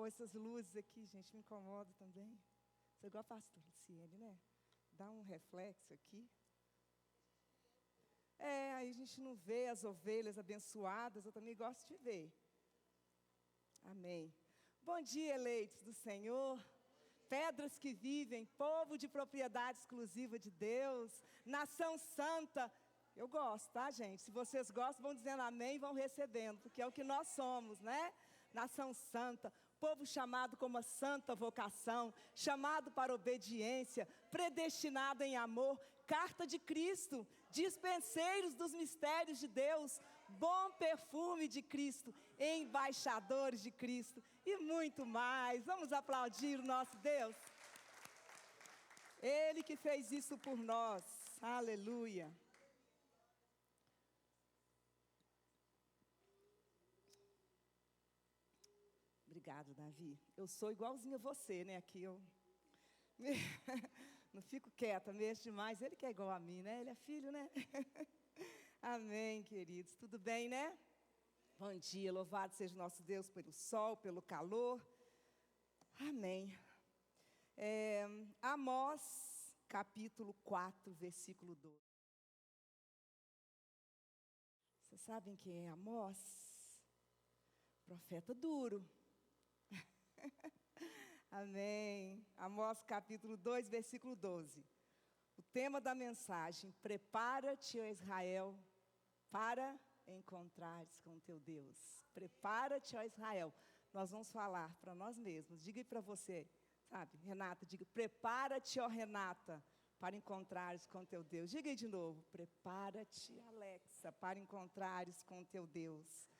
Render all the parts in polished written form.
favor, essas luzes aqui, gente, me incomodam também. Você é igual a pastora Luciene, né? Dá um reflexo aqui. Aí a gente não vê as ovelhas abençoadas, eu também gosto de ver. Amém. Bom dia, eleitos do Senhor. Pedras que vivem, povo de propriedade exclusiva de Deus, nação santa. Eu gosto, tá, gente? Se vocês gostam, vão dizendo amém e vão recebendo, porque é o que nós somos, né? Nação santa, povo chamado com uma santa vocação, chamado para obediência, predestinado em amor, carta de Cristo, dispenseiros dos mistérios de Deus, bom perfume de Cristo, embaixadores de Cristo e muito mais. Vamos aplaudir o nosso Deus. Ele que fez isso por nós. Aleluia. Obrigado, Davi. Eu sou igualzinho a você, né? Aqui eu não fico quieta, mexo demais. Ele que é igual a mim, né? Ele é filho, né? Amém, queridos. Tudo bem, né? Bom dia, louvado seja o nosso Deus pelo sol, pelo calor. Amém. Amós, capítulo 4, versículo 12. Vocês sabem quem é Amós? Profeta duro. Amém. Amós capítulo 2, versículo 12. O tema da mensagem: prepara-te, ó Israel, para encontrares com teu Deus. Prepara-te, ó Israel. Nós vamos falar para nós mesmos. Diga aí para você, sabe, Renata, diga: prepara-te, ó Renata, para encontrares com teu Deus. Diga aí de novo: prepara-te, Alexa, para encontrares com teu Deus.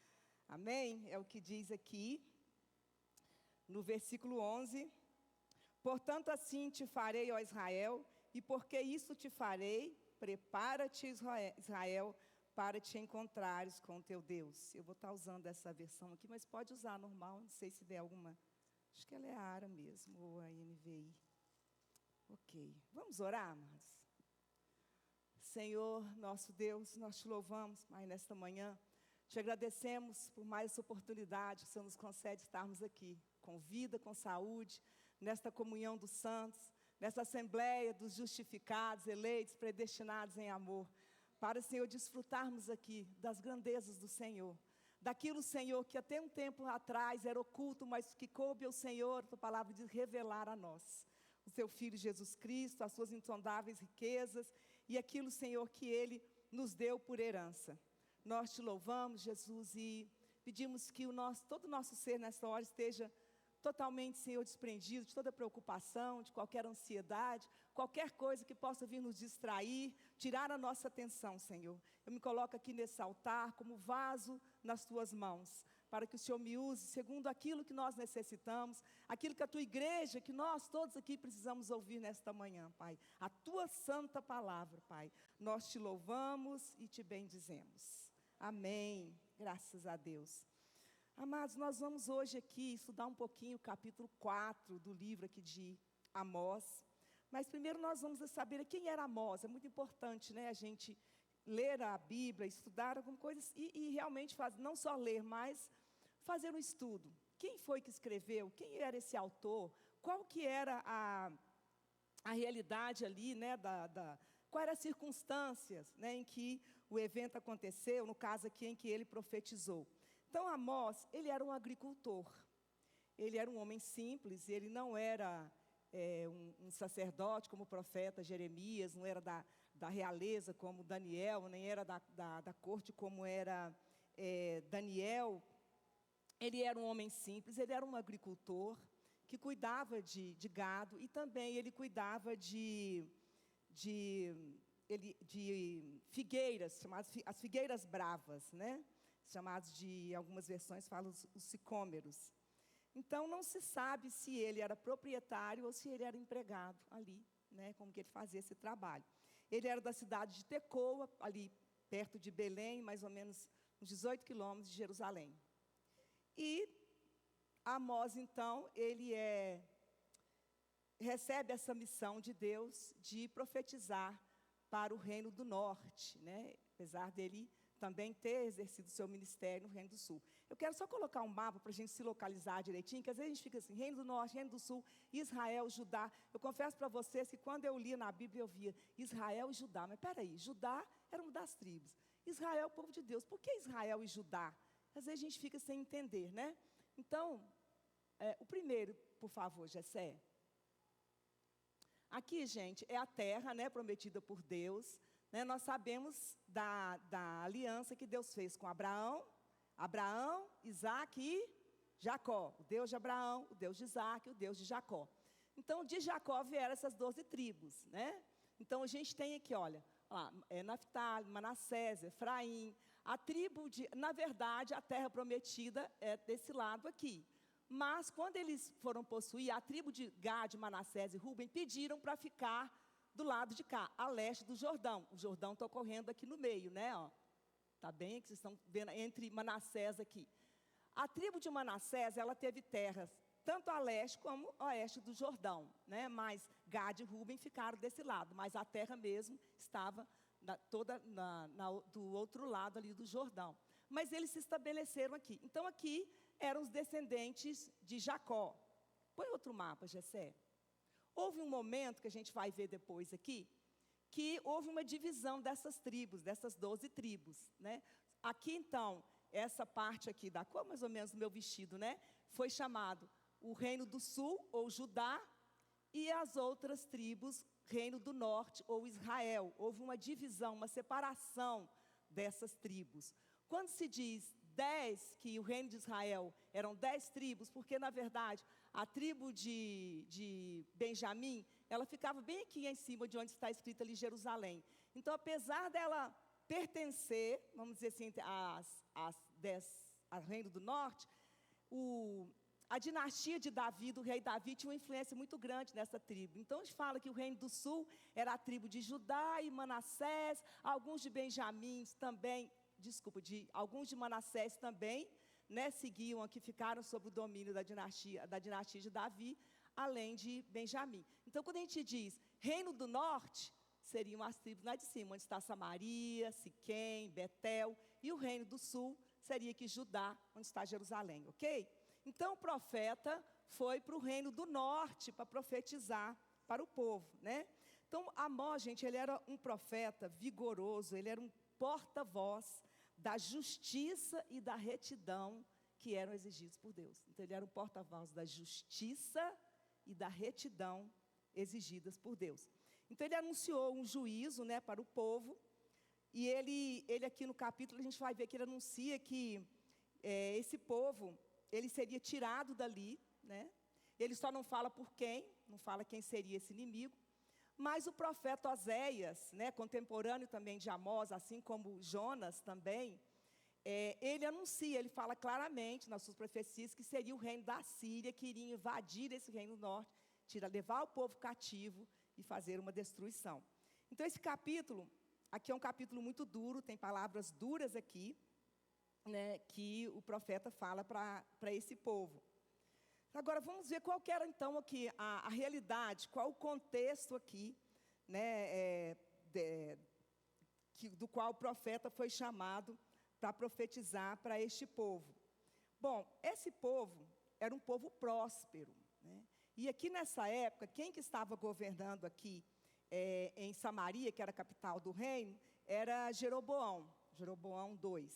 Amém? É o que diz aqui no versículo 11: portanto assim te farei, ó Israel, e porque isso te farei, prepara-te, Israel, para te encontrares com o teu Deus. Eu vou estar usando essa versão aqui, mas pode usar normal, não sei se der alguma, acho que ela é a ARA mesmo, ou a NVI. Ok, vamos orar, amados? Senhor, nosso Deus, nós te louvamos, Pai, nesta manhã, te agradecemos por mais essa oportunidade que o Senhor nos concede estarmos aqui, com vida, com saúde, nesta comunhão dos santos, nessa assembleia dos justificados, eleitos, predestinados em amor, para, Senhor, desfrutarmos aqui das grandezas do Senhor, daquilo, Senhor, que até um tempo atrás era oculto, mas que coube ao Senhor, a tua palavra diz, revelar a nós o seu Filho Jesus Cristo, as suas insondáveis riquezas, e aquilo, Senhor, que Ele nos deu por herança. Nós te louvamos, Jesus, e pedimos que todo o nosso ser nessa hora esteja totalmente, Senhor, desprendido de toda preocupação, de qualquer ansiedade, qualquer coisa que possa vir nos distrair, tirar a nossa atenção, Senhor. Eu me coloco aqui nesse altar como vaso nas tuas mãos, para que o Senhor me use segundo aquilo que nós necessitamos, aquilo que a tua igreja, que nós todos aqui precisamos ouvir nesta manhã, Pai. A tua santa palavra, Pai. Nós te louvamos e te bendizemos. Amém. Graças a Deus. Amados, nós vamos hoje aqui estudar um pouquinho o capítulo 4 do livro aqui de Amós. Mas primeiro nós vamos saber quem era Amós. É muito importante, né, a gente ler a Bíblia, estudar alguma coisa e realmente não só ler, mas fazer um estudo. Quem foi que escreveu? Quem era esse autor? Qual que era a realidade ali, né, quais eram as circunstâncias, né, em que o evento aconteceu, no caso aqui em que ele profetizou. Então Amós, ele era um agricultor, ele era um homem simples, ele não era um sacerdote como o profeta Jeremias, não era da realeza como Daniel, nem era da corte como era Daniel. Ele era um homem simples, ele era um agricultor que cuidava de gado e também ele cuidava de figueiras, chamadas as figueiras bravas, né? Chamados de, algumas versões falam os sicômeros. Então não se sabe se ele era proprietário ou se ele era empregado ali, né, como que ele fazia esse trabalho. Ele era da cidade de Tecoa, ali perto de Belém, mais ou menos uns 18 quilômetros de Jerusalém. E Amós, então, ele recebe essa missão de Deus de profetizar para o reino do norte, né? Apesar dele também ter exercido o seu ministério no Reino do Sul. Eu quero só colocar um mapa para a gente se localizar direitinho, que às vezes a gente fica assim, Reino do Norte, Reino do Sul, Israel, Judá. Eu confesso para vocês que quando eu lia na Bíblia, eu via Israel e Judá. Mas peraí, Judá era uma das tribos. Israel é o povo de Deus. Por que Israel e Judá? Às vezes a gente fica sem entender, né? Então, o primeiro, por favor, Jessé. Aqui, gente, é a terra, né, prometida por Deus. Né? Nós sabemos da aliança que Deus fez com Abraão, Isaac e Jacó. O Deus de Abraão, o Deus de Isaac, o Deus de Jacó. Então, de Jacó vieram essas 12 tribos, né? Então, a gente tem aqui, olha, Naftali, Manassés, Efraim. A tribo na verdade, a terra prometida é desse lado aqui. Mas, quando eles foram possuir, a tribo de Gade, Manassés e Ruben pediram para ficar do lado de cá, a leste do Jordão. O Jordão está correndo aqui no meio, né? Está bem, que vocês estão vendo entre Manassés aqui. A tribo de Manassés, ela teve terras tanto a leste como a oeste do Jordão, né? Mas Gade e Ruben ficaram desse lado, mas a terra mesmo estava do outro lado ali do Jordão. Mas eles se estabeleceram aqui. Então, aqui eram os descendentes de Jacó. Põe outro mapa, Jessé. Houve um momento, que a gente vai ver depois aqui, que houve uma divisão dessas tribos, dessas 12 tribos, né? Aqui, então, essa parte aqui da cor, mais ou menos do meu vestido, né? Foi chamado o Reino do Sul, ou Judá, e as outras tribos, Reino do Norte, ou Israel. Houve uma divisão, uma separação dessas tribos. Quando se diz 10, que o reino de Israel eram 10 tribos, porque, na verdade, a tribo de Benjamim, ela ficava bem aqui em cima de onde está escrito ali Jerusalém. Então, apesar dela pertencer, vamos dizer assim, ao reino do norte, a dinastia de Davi, do rei Davi, tinha uma influência muito grande nessa tribo. Então, a gente fala que o reino do sul era a tribo de Judá e Manassés, alguns de Benjamim também, alguns de Manassés também, né, seguiam aqui, ficaram sob o domínio da dinastia de Davi, além de Benjamim. Então, quando a gente diz Reino do Norte, seriam as tribos lá de cima, onde está Samaria, Siquém, Betel, e o Reino do Sul seria aqui Judá, onde está Jerusalém, ok? Então, o profeta foi para o Reino do Norte para profetizar para o povo, né? Então, Amós, gente, ele era um profeta vigoroso, ele era um porta-voz da justiça e da retidão que eram exigidos por Deus. Então, ele era um porta-voz da justiça e da retidão exigidas por Deus. Então, ele anunciou um juízo, né, para o povo, e ele aqui no capítulo, a gente vai ver que ele anuncia que esse povo, ele seria tirado dali, né? Ele só não fala por quem, não fala quem seria esse inimigo, mas o profeta Oséias, né, contemporâneo também de Amós, assim como Jonas também, ele anuncia, ele fala claramente nas suas profecias que seria o reino da Síria que iria invadir esse reino norte, levar o povo cativo e fazer uma destruição. Então, esse capítulo, aqui é um capítulo muito duro, tem palavras duras aqui, né, que o profeta fala para esse povo. Agora, vamos ver qual que era, então, aqui a realidade, qual o contexto aqui, né, do qual o profeta foi chamado para profetizar para este povo. Bom, esse povo era um povo próspero, né? E aqui nessa época, quem que estava governando aqui em Samaria, que era a capital do reino, era Jeroboão II.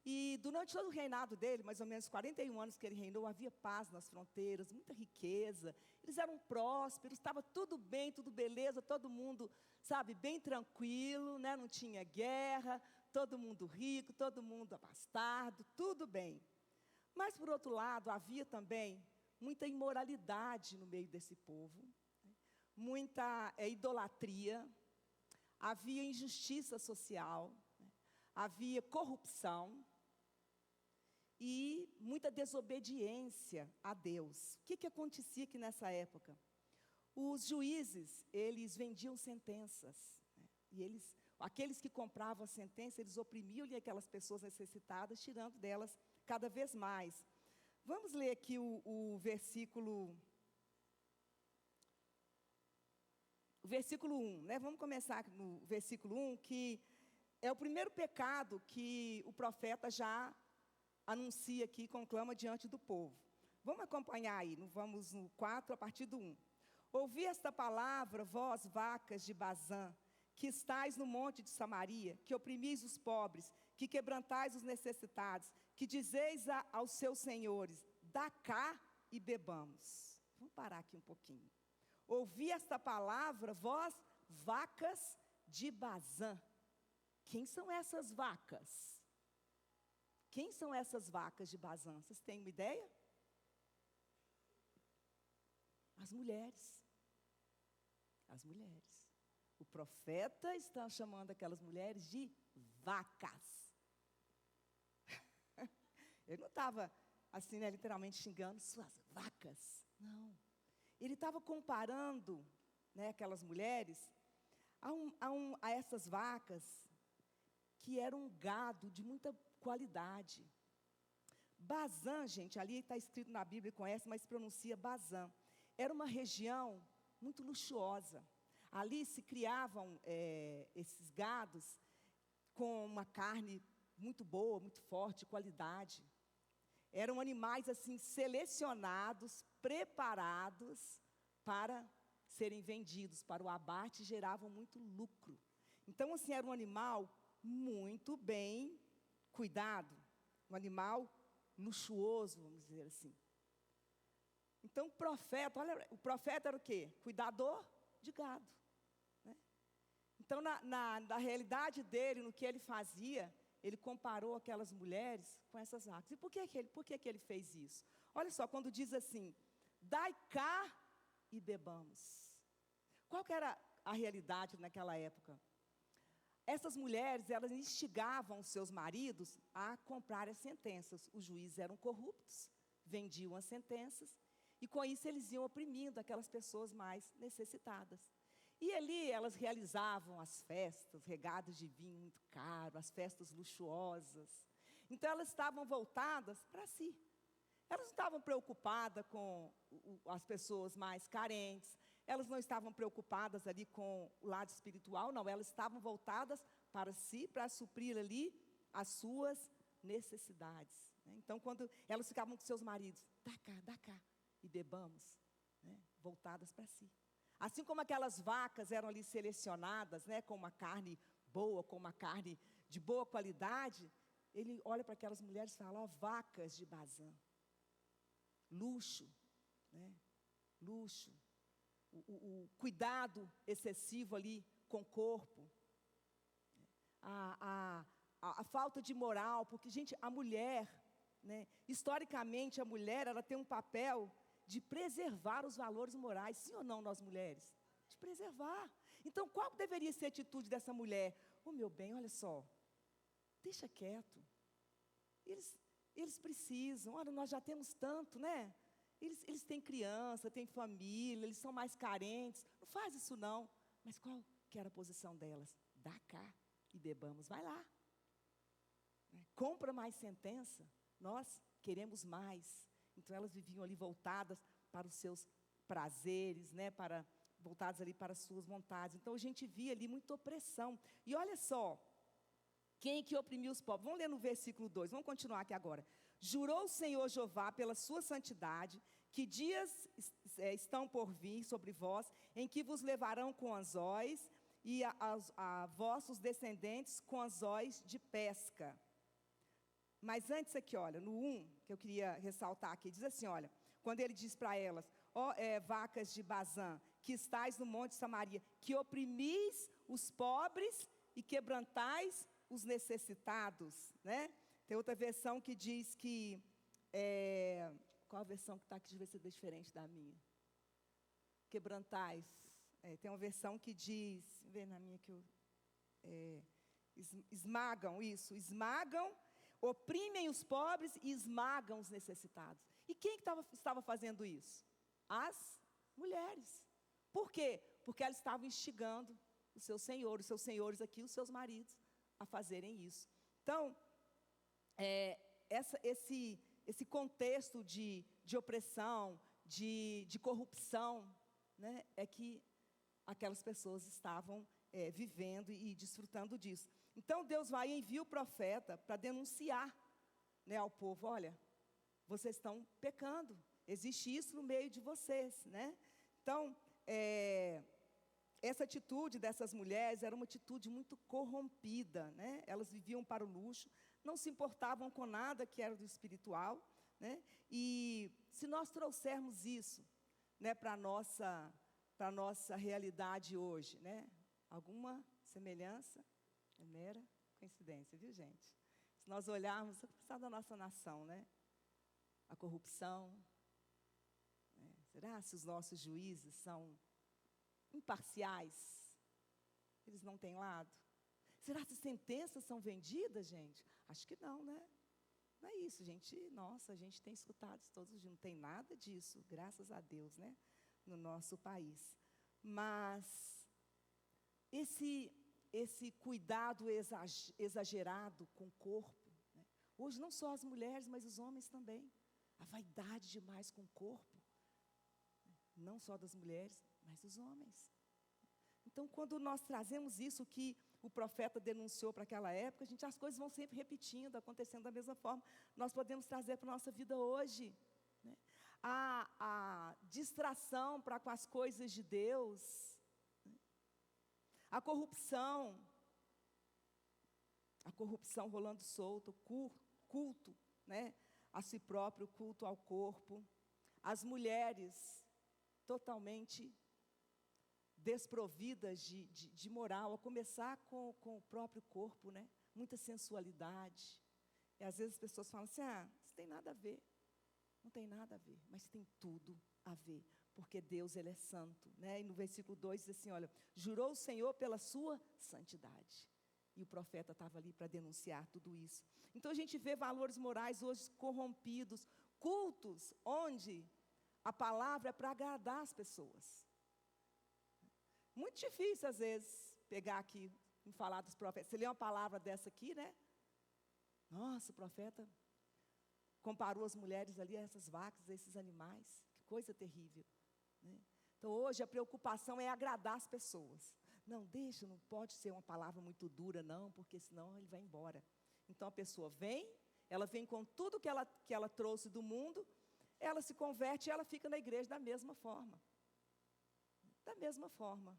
E durante todo o reinado dele, mais ou menos 41 anos que ele reinou, havia paz nas fronteiras, muita riqueza, eles eram prósperos, estava tudo bem, tudo beleza, todo mundo, sabe, bem tranquilo, né? Não tinha guerra, todo mundo rico, todo mundo abastado, tudo bem. Mas, por outro lado, havia também muita imoralidade no meio desse povo, né? Muita idolatria, havia injustiça social, né? Havia corrupção e muita desobediência a Deus. O que acontecia aqui nessa época? Os juízes, eles vendiam sentenças, né? E aqueles que compravam a sentença, eles oprimiam aquelas pessoas necessitadas, tirando delas cada vez mais. Vamos ler aqui o versículo 1, né? Vamos começar no versículo 1, que É o primeiro pecado que o profeta já anuncia aqui, conclama diante do povo. Vamos acompanhar aí, vamos no 4, a partir do 1. Ouvi esta palavra, vós, vacas de Bazã, que estáis no monte de Samaria, que oprimis os pobres, que quebrantais os necessitados, que dizeis aos seus senhores, dá cá e bebamos. Vamos parar aqui um pouquinho. Ouvi esta palavra, vós, vacas de Bazã. Quem são essas vacas? Quem são essas vacas de Bazã? Vocês têm uma ideia? As mulheres. As mulheres. O profeta está chamando aquelas mulheres de vacas. Ele não estava, assim, né, literalmente xingando suas vacas. Não. Ele estava comparando, né, aquelas mulheres a essas vacas que eram um gado de muita qualidade. Bazã, gente, ali está escrito na Bíblia, conhece, mas pronuncia Bazã. Era uma região muito luxuosa. Ali se criavam esses gados com uma carne muito boa, muito forte, de qualidade. Eram animais assim selecionados, preparados para serem vendidos para o abate, geravam muito lucro. Então, assim, era um animal muito bem cuidado, um animal luxuoso, vamos dizer assim. Então, o profeta, olha, o profeta era o quê? Cuidador de gado. Né? Então, na realidade dele, no que ele fazia, ele comparou aquelas mulheres com essas vacas. E por que ele fez isso? Olha só, quando diz assim, dai cá e bebamos. Qual que era a realidade naquela época? Essas mulheres, elas instigavam os seus maridos a comprar as sentenças. Os juízes eram corruptos, vendiam as sentenças, e com isso eles iam oprimindo aquelas pessoas mais necessitadas. E ali elas realizavam as festas, regadas de vinho muito caro, as festas luxuosas. Então elas estavam voltadas para si. Elas não estavam preocupadas com as pessoas mais carentes, elas não estavam preocupadas ali com o lado espiritual, não, elas estavam voltadas para si, para suprir ali as suas necessidades. Né? Então, quando elas ficavam com seus maridos, dá cá, e bebamos, né? Voltadas para si. Assim como aquelas vacas eram ali selecionadas, né, com uma carne boa, com uma carne de boa qualidade, ele olha para aquelas mulheres e fala, ó, vacas de Bazã. Luxo, né? Luxo. O cuidado excessivo ali com o corpo. A falta de moral, porque, gente, a mulher, né, historicamente, a mulher, ela tem um papel de preservar os valores morais, sim ou não, nós mulheres? De preservar. Então, qual deveria ser a atitude dessa mulher? Ô, meu bem, olha só, deixa quieto. Eles precisam, olha, nós já temos tanto, né? Eles têm criança, têm família, eles são mais carentes. Não faz isso não. Mas qual que era a posição delas? Dá cá e bebamos, vai lá. Compra mais sentença, nós queremos mais. Então elas viviam ali voltadas para os seus prazeres, né? Voltadas ali para as suas vontades. Então a gente via ali muita opressão. E olha só, quem que oprimiu os pobres? Vamos ler no versículo 2, vamos continuar aqui agora. Jurou o Senhor Jeová pela sua santidade, que dias estão por vir sobre vós, em que vos levarão com anzóis, e a vossos descendentes com anzóis de pesca. Mas antes aqui, olha, no 1, que eu queria ressaltar aqui, diz assim, olha, quando ele diz para elas, ó vacas de Bazã, que estáis no monte de Samaria, que oprimis os pobres e quebrantais os necessitados, né? Tem outra versão que diz que, qual a versão que está aqui, deixa eu ver se é diferente da minha. Quebrantais. Tem uma versão que diz, vê na minha que eu, esmagam isso, esmagam, oprimem os pobres e esmagam os necessitados. E quem que estava fazendo isso? As mulheres. Por quê? Porque elas estavam instigando os seus senhores aqui, os seus maridos, a fazerem isso. Então, esse contexto de opressão, de corrupção, né, é que aquelas pessoas estavam vivendo e desfrutando disso. Então, Deus vai e envia o profeta para denunciar, né, ao povo, olha, vocês estão pecando, existe isso no meio de vocês, né? Então, essa atitude dessas mulheres era uma atitude muito corrompida, né? Elas viviam para o luxo, não se importavam com nada que era do espiritual, né? E se nós trouxermos isso, né, para a nossa realidade hoje, né? Alguma semelhança? É mera coincidência, viu, gente? Se nós olharmos, da nossa nação, né? A corrupção, né? Será se os nossos juízes são imparciais? Eles não têm lado? Será que sentenças são vendidas, gente? Acho que não, né? Não é isso, gente. Nossa, a gente tem escutado isso todos os dias. Não tem nada disso, graças a Deus, né? No nosso país. Mas esse cuidado exagerado com o corpo, né? Hoje não só as mulheres, mas os homens também. A vaidade demais com o corpo. Não só das mulheres, mas dos homens. Então, quando nós trazemos isso que o profeta denunciou para aquela época, gente, as coisas vão sempre repetindo, acontecendo da mesma forma. Nós podemos trazer para a nossa vida hoje, né? A distração para com as coisas de Deus, né? A corrupção rolando solto, culto, né, a si próprio, culto ao corpo. As mulheres totalmente desprovidas de moral, a começar com o próprio corpo, né? Muita sensualidade. E às vezes as pessoas falam assim, isso tem nada a ver. Não tem nada a ver, mas tem tudo a ver, porque Deus, Ele é santo, né? E no versículo 2 diz assim, olha, jurou o Senhor pela sua santidade. E o profeta estava ali para denunciar tudo isso. Então a gente vê valores morais hoje corrompidos, cultos onde a palavra é para agradar as pessoas. Muito difícil, às vezes, pegar aqui e falar dos profetas. Você lê uma palavra dessa aqui, né? Nossa, o profeta comparou as mulheres ali a essas vacas, a esses animais. Que coisa terrível, né? Então, hoje, a preocupação é agradar as pessoas. Não pode ser uma palavra muito dura, não, porque senão ele vai embora. Então, a pessoa ela vem com tudo que ela trouxe do mundo, ela se converte e ela fica na igreja da mesma forma. Da mesma forma.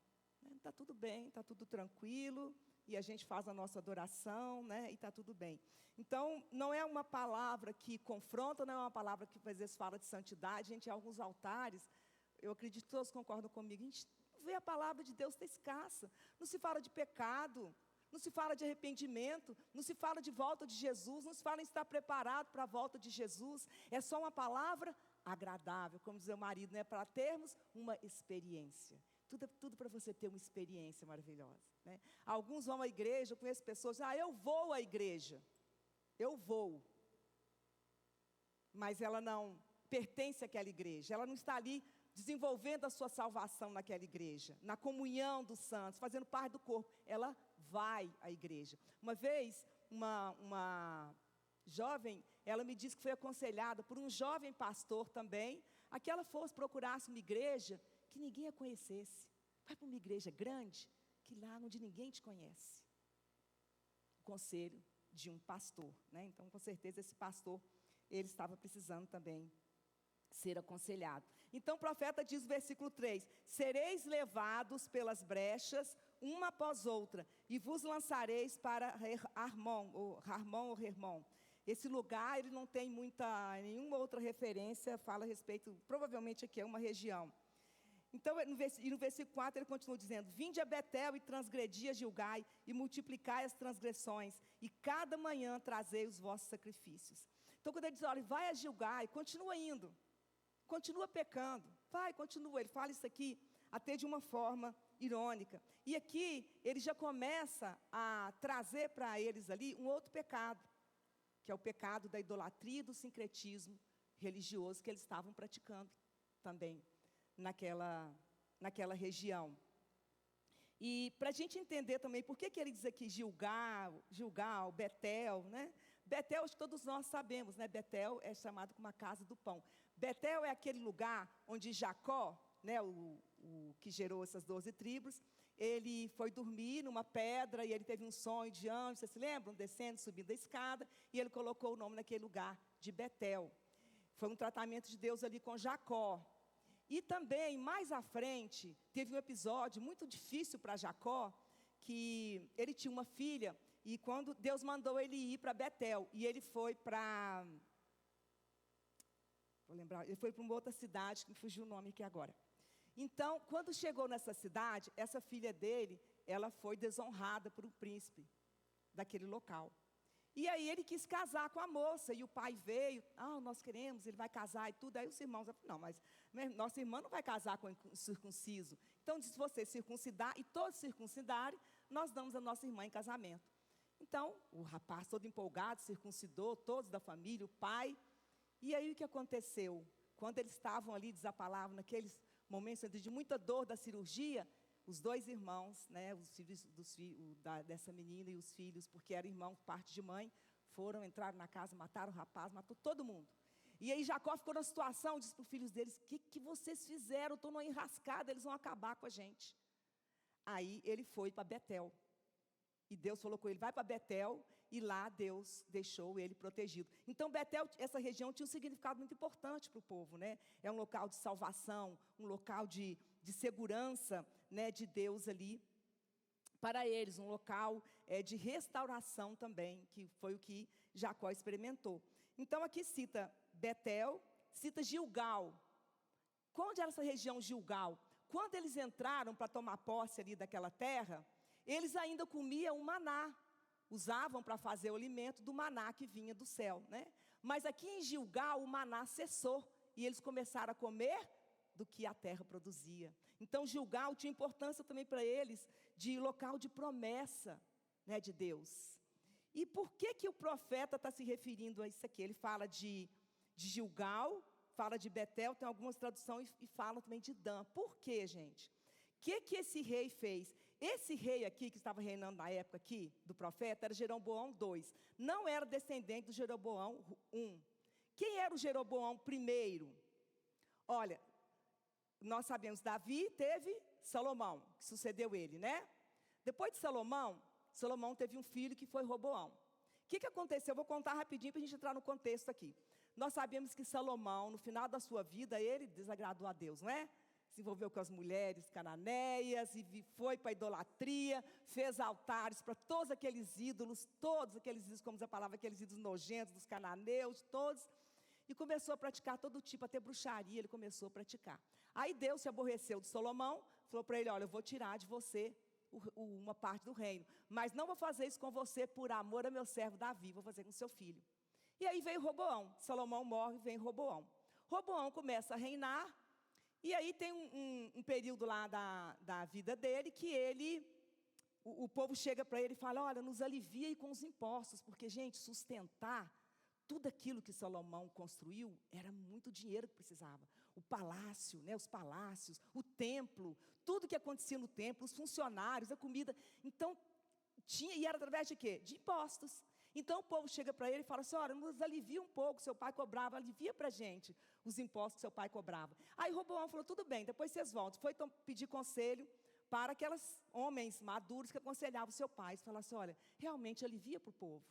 Está tudo bem, está tudo tranquilo, e a gente faz a nossa adoração, né, e está tudo bem. Então, não é uma palavra que confronta, não é uma palavra que às vezes fala de santidade. Gente, em alguns altares, eu acredito que todos concordam comigo, a gente vê a palavra de Deus, está escassa. Não se fala de pecado, não se fala de arrependimento, não se fala de volta de Jesus, não se fala em estar preparado para a volta de Jesus. É só uma palavra agradável, como diz o marido, né, para termos uma experiência. Tudo para você ter uma experiência maravilhosa, né? Alguns vão à igreja, eu conheço pessoas, eu vou à igreja. Eu vou. Mas ela não pertence àquela igreja, ela não está ali desenvolvendo a sua salvação naquela igreja, na comunhão dos santos, fazendo parte do corpo. Ela vai à igreja. Uma vez, uma jovem, ela me disse que foi aconselhada por um jovem pastor também, a que ela procurasse uma igreja que ninguém a conhecesse. Vai para uma igreja grande, que lá onde ninguém te conhece. O conselho de um pastor, né? Então, com certeza, esse pastor, ele estava precisando também ser aconselhado. Então, o profeta diz no versículo 3, sereis levados pelas brechas, uma após outra, e vos lançareis para Harmon ou Hermon. Esse lugar, ele não tem nenhuma outra referência, fala a respeito, provavelmente aqui é uma região. Então, no versículo 4, ele continua dizendo, vinde a Betel e transgredi a Gilgai, e multiplicai as transgressões, e cada manhã trazei os vossos sacrifícios. Então, quando ele diz, olha, vai a Gilgai, continua indo, continua pecando, continua, ele fala isso aqui, até de uma forma irônica. E aqui, ele já começa a trazer para eles ali um outro pecado, que é o pecado da idolatria e do sincretismo religioso que eles estavam praticando também naquela região. E para a gente entender também por que ele diz aqui Gilgal, Betel, né? Betel, acho que todos nós sabemos, né? Betel é chamado como a casa do pão. Betel é aquele lugar onde Jacó, né, o que gerou essas 12 tribos, ele foi dormir numa pedra e ele teve um sonho de anjo, vocês se lembram? Descendo, subindo a escada, e ele colocou o nome naquele lugar de Betel. Foi um tratamento de Deus ali com Jacó. E também, mais à frente, teve um episódio muito difícil para Jacó, que ele tinha uma filha, e quando Deus mandou ele ir para Betel, e ele foi para... Vou lembrar, ele foi para uma outra cidade, que me fugiu o nome aqui agora. Então, quando chegou nessa cidade, essa filha dele, ela foi desonrada por um príncipe daquele local. E aí ele quis casar com a moça, e o pai veio, nós queremos, ele vai casar e tudo. Aí os irmãos, não, mas nossa irmã não vai casar com o circunciso. Então, se você circuncidar, e todos circuncidarem, nós damos a nossa irmã em casamento. Então, o rapaz todo empolgado, circuncidou, todos da família, o pai. E aí o que aconteceu? Quando eles estavam ali, diz a palavra, naqueles momentos de muita dor da cirurgia, os dois irmãos, né, os filhos dessa menina e os filhos, porque eram irmãos por parte de mãe, foram, entraram na casa, mataram o rapaz, matou todo mundo. E aí Jacó ficou na situação, disse para os filhos deles, o que vocês fizeram? Estou numa enrascada, eles vão acabar com a gente. Aí ele foi para Betel. E Deus falou com ele, vai para Betel, e lá Deus deixou ele protegido. Então Betel, essa região tinha um significado muito importante para o povo, né? É um local de salvação, um local de segurança, né, de Deus ali, para eles, um local de restauração também, que foi o que Jacó experimentou. Então aqui cita Betel, cita Gilgal. Onde era essa região Gilgal? Quando eles entraram para tomar posse ali daquela terra, eles ainda comiam o maná, usavam para fazer o alimento do maná que vinha do céu, né? Mas aqui em Gilgal o maná cessou, e eles começaram a comer do que a terra produzia. Então Gilgal tinha importância também para eles, de local de promessa, né, de Deus. E por que o profeta está se referindo a isso aqui? Ele fala de Gilgal, fala de Betel, tem algumas traduções, e fala também de Dan. Por quê, gente? O que esse rei fez? Esse rei aqui, que estava reinando na época aqui, do profeta, era Jeroboão II. Não era descendente do Jeroboão I. Quem era o Jeroboão I? Olha, nós sabemos, Davi teve Salomão, que sucedeu ele, né? Depois de Salomão teve um filho que foi Roboão. O que aconteceu? Eu vou contar rapidinho para a gente entrar no contexto aqui. Nós sabemos que Salomão, no final da sua vida, ele desagradou a Deus, não é? Se envolveu com as mulheres cananeias e foi para a idolatria, fez altares para todos aqueles ídolos, como diz a palavra, aqueles ídolos nojentos dos cananeus, todos, e começou a praticar todo tipo, até bruxaria ele começou a praticar. Aí Deus se aborreceu de Salomão, falou para ele, olha, eu vou tirar de você uma parte do reino, mas não vou fazer isso com você por amor a meu servo Davi, vou fazer com seu filho. E aí veio Roboão, Salomão morre, vem Roboão. Roboão começa a reinar, e aí tem um período lá da vida dele, que o povo chega para ele e fala, olha, nos alivia aí com os impostos, porque, gente, sustentar tudo aquilo que Salomão construiu, era muito dinheiro que precisava. O palácio, né, os palácios, o templo, tudo que acontecia no templo, os funcionários, a comida. Então, e era através de quê? De impostos. Então o povo chega para ele e fala assim, olha, nos alivia um pouco, seu pai cobrava, alivia para a gente os impostos que seu pai cobrava. Aí Roboão falou, tudo bem, depois vocês voltam. Foi pedir conselho para aqueles homens maduros que aconselhavam o seu pai. Ele falou assim, olha, realmente alivia para o povo.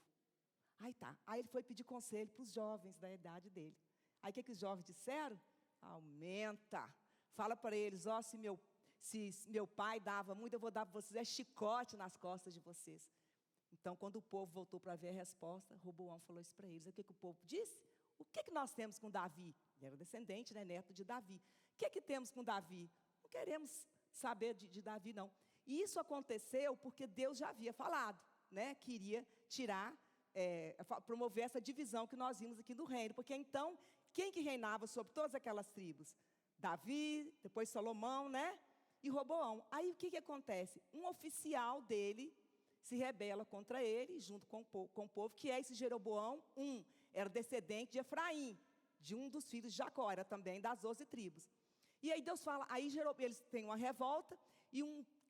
Aí tá, aí ele foi pedir conselho para os jovens da idade dele. Aí o que os jovens disseram? Aumenta, fala para eles, ó, se meu pai dava muito, eu vou dar para vocês, chicote nas costas de vocês. Então, quando o povo voltou para ver a resposta, Roboão falou isso para eles. O que o povo disse? O que nós temos com Davi? Ele era descendente, né, neto de Davi. O que temos com Davi? Não queremos saber de Davi, não. E isso aconteceu porque Deus já havia falado, né, que iria tirar, promover essa divisão que nós vimos aqui do reino. Porque então, quem que reinava sobre todas aquelas tribos? Davi, depois Salomão, né, e Roboão. Aí o que acontece? Um oficial dele se rebela contra ele, junto com o povo, que é esse Jeroboão I, era descendente de Efraim, de um dos filhos de Jacó, era também das 12 tribos. E aí Deus fala, aí eles têm uma revolta, e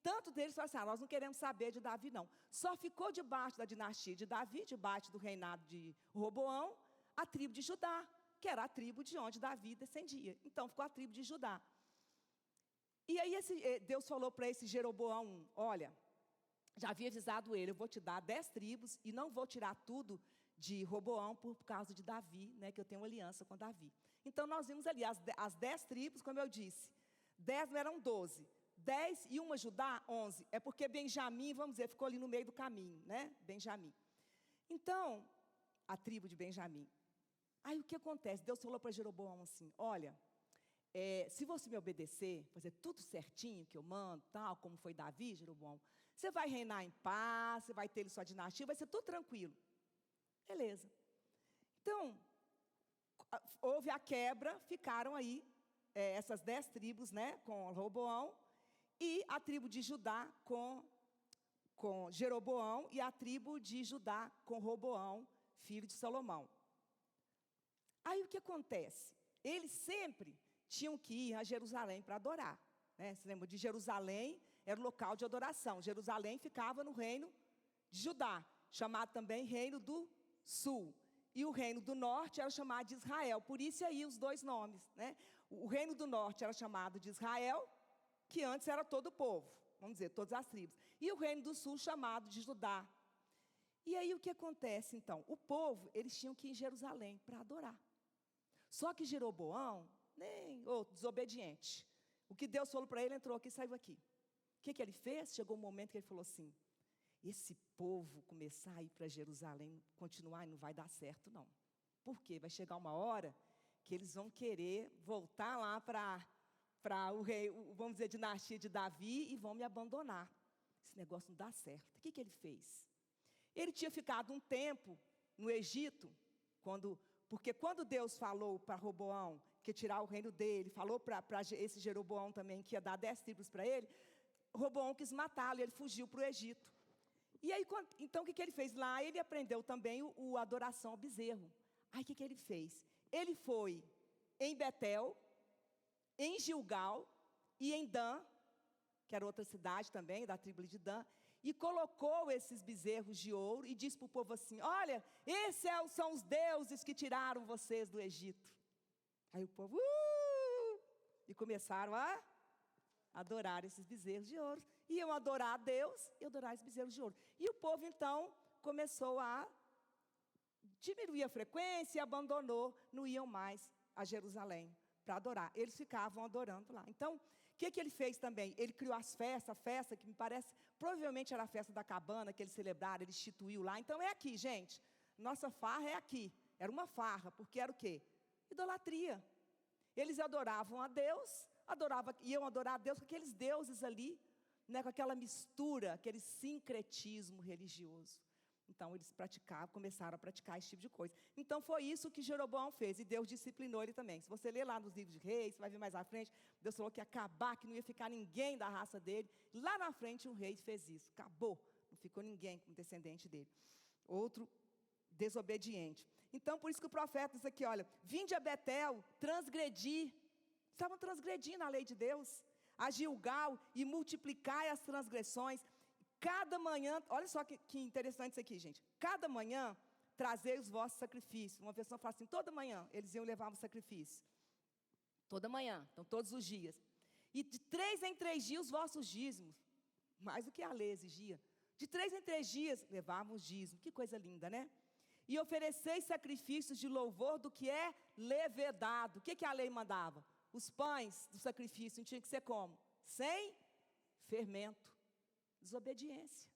tanto deles falam assim, nós não queremos saber de Davi não. Só ficou debaixo da dinastia de Davi, debaixo do reinado de Roboão, a tribo de Judá, que era a tribo de onde Davi descendia. Então ficou a tribo de Judá. E aí Deus falou para esse Jeroboão, olha, já havia avisado ele, eu vou te dar 10 tribos e não vou tirar tudo de Roboão por causa de Davi, né, que eu tenho uma aliança com Davi. Então nós vimos ali as 10 tribos, como eu disse, 10 eram 12, 10 e uma Judá, 11. É porque Benjamim, vamos dizer, ficou ali no meio do caminho, né, Benjamim. Então, a tribo de Benjamim. Aí o que acontece? Deus falou para Jeroboão assim, olha, se você me obedecer, fazer tudo certinho que eu mando, tal, como foi Davi, Jeroboão, você vai reinar em paz, você vai ter sua dinastia, vai ser tudo tranquilo. Beleza. Então, houve a quebra, ficaram aí essas 10 tribos, né, com Roboão, e a tribo de Judá com Jeroboão, e a tribo de Judá com Roboão, filho de Salomão. Aí o que acontece? Eles sempre tinham que ir a Jerusalém para adorar. Né? Você lembra de Jerusalém? Era o local de adoração. Jerusalém ficava no reino de Judá, chamado também reino do sul. E o reino do norte era chamado de Israel. Por isso aí os dois nomes. Né? O reino do norte era chamado de Israel, que antes era todo o povo. Vamos dizer, todas as tribos. E o reino do sul chamado de Judá. E aí o que acontece então? O povo, eles tinham que ir em Jerusalém para adorar. Só que Jeroboão, desobediente. O que Deus falou para ele, entrou aqui e saiu aqui. O que ele fez? Chegou um momento que ele falou assim, esse povo começar a ir para Jerusalém, continuar, não vai dar certo não. Por quê? Vai chegar uma hora que eles vão querer voltar lá para o rei, vamos dizer, dinastia de Davi, e vão me abandonar. Esse negócio não dá certo. O que ele fez? Ele tinha ficado um tempo no Egito, porque quando Deus falou para Roboão que ia tirar o reino dele, falou para esse Jeroboão também que ia dar 10 tribos para ele, Roboão quis matá-lo e ele fugiu para o Egito. E aí, então o que ele fez? Lá ele aprendeu também a adoração ao bezerro. Aí o que ele fez? Ele foi em Betel, em Gilgal e em Dan, que era outra cidade também, da tribo de Dan, e colocou esses bezerros de ouro e disse para o povo assim, olha, esses são os deuses que tiraram vocês do Egito. Aí o povo, e começaram a adorar esses bezerros de ouro. Iam adorar a Deus e adorar esses bezerros de ouro. E o povo então começou a diminuir a frequência e abandonou, não iam mais a Jerusalém para adorar. Eles ficavam adorando lá. Então, o que ele fez também? Ele criou as festas, a festa que me parece, provavelmente era a festa da cabana que eles celebraram, ele instituiu lá. Então é aqui, gente. Nossa farra é aqui. Era uma farra, porque era o quê? Idolatria. Eles adoravam a Deus, iam adorar a Deus com aqueles deuses ali, né, com aquela mistura, aquele sincretismo religioso. Então eles começaram a praticar esse tipo de coisa. Então foi isso que Jeroboão fez, e Deus disciplinou ele também. Se você ler lá nos livros de Reis, você vai ver mais à frente, Deus falou que ia acabar, que não ia ficar ninguém da raça dele. Lá na frente um rei fez isso, acabou, não ficou ninguém como descendente dele. Outro desobediente. Então por isso que o profeta diz aqui, olha, vinde a Betel, transgredir. Estavam transgredindo a lei de Deus. A Gilgal, e multiplicai as transgressões. Cada manhã, olha só que interessante isso aqui, gente. Cada manhã, trazei os vossos sacrifícios. Uma versão fala assim, toda manhã, eles iam levar um sacrifício. Toda manhã, então todos os dias. E de 3 em 3 dias, os vossos dízimos. Mais do que a lei exigia. De 3 em 3 dias, levavam os dízimos. Que coisa linda, né? E ofereceis sacrifícios de louvor do que é levedado. O que a lei mandava? Os pães do sacrifício tinham que ser como? Sem fermento. Desobediência.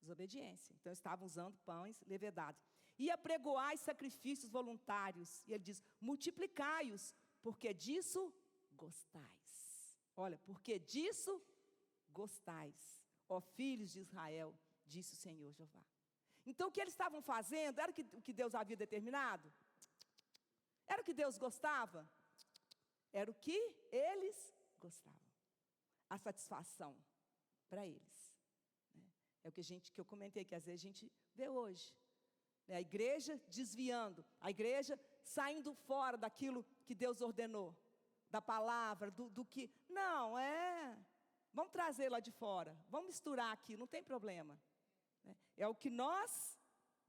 Desobediência. Então, estavam usando pães levedados. E apregoai sacrifícios voluntários. E ele diz, multiplicai-os, porque disso gostais. Olha, porque disso gostais. Ó filhos de Israel, disse o Senhor Jeová. Então, o que eles estavam fazendo, era o que Deus havia determinado? Era o que Deus gostava? Era o que eles gostavam. A satisfação para eles. Né? É o que eu comentei, que às vezes a gente vê hoje. Né? A igreja desviando, a igreja saindo fora daquilo que Deus ordenou, da palavra, do que... Não, vamos trazer lá de fora, vamos misturar aqui, não tem problema. Né? É o que nós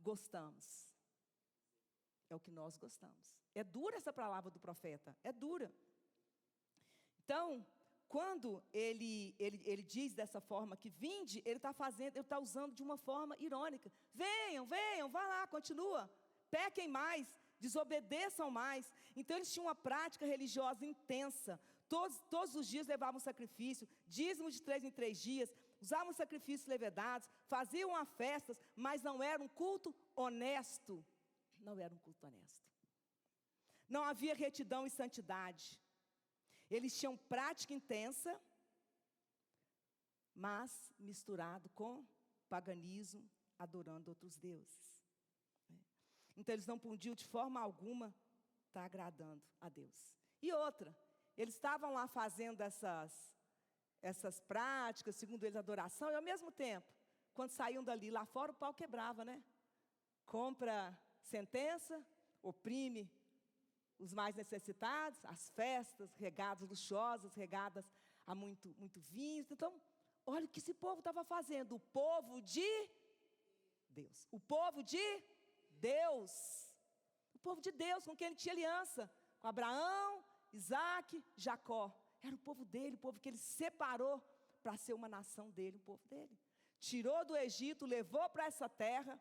gostamos. É o que nós gostamos. É dura essa palavra do profeta, é dura. Então, quando ele diz dessa forma que vinde, ele está usando de uma forma irônica. Venham, vá lá, continua. Pequem mais, desobedeçam mais. Então eles tinham uma prática religiosa intensa. Todos os dias levavam sacrifício, dízimo de 3 em 3 dias, usavam sacrifícios levedados, faziam festas, mas não era um culto honesto. Não era um culto honesto. Não havia retidão e santidade. Eles tinham prática intensa, mas misturado com paganismo, adorando outros deuses. Então eles não podiam de forma alguma estar agradando a Deus. E outra, eles estavam lá fazendo essas práticas, segundo eles, adoração, e ao mesmo tempo, quando saíam dali, lá fora o pau quebrava, né? Compra sentença, oprime os mais necessitados, as festas regadas, luxuosas, regadas a muito vinho. Então, olha o que esse povo estava fazendo. O povo de Deus. O povo de Deus. O povo de Deus, com quem ele tinha aliança. Com Abraão, Isaac, Jacó. Era o povo dele, o povo que ele separou para ser uma nação dele, o povo dele. Tirou do Egito, levou para essa terra,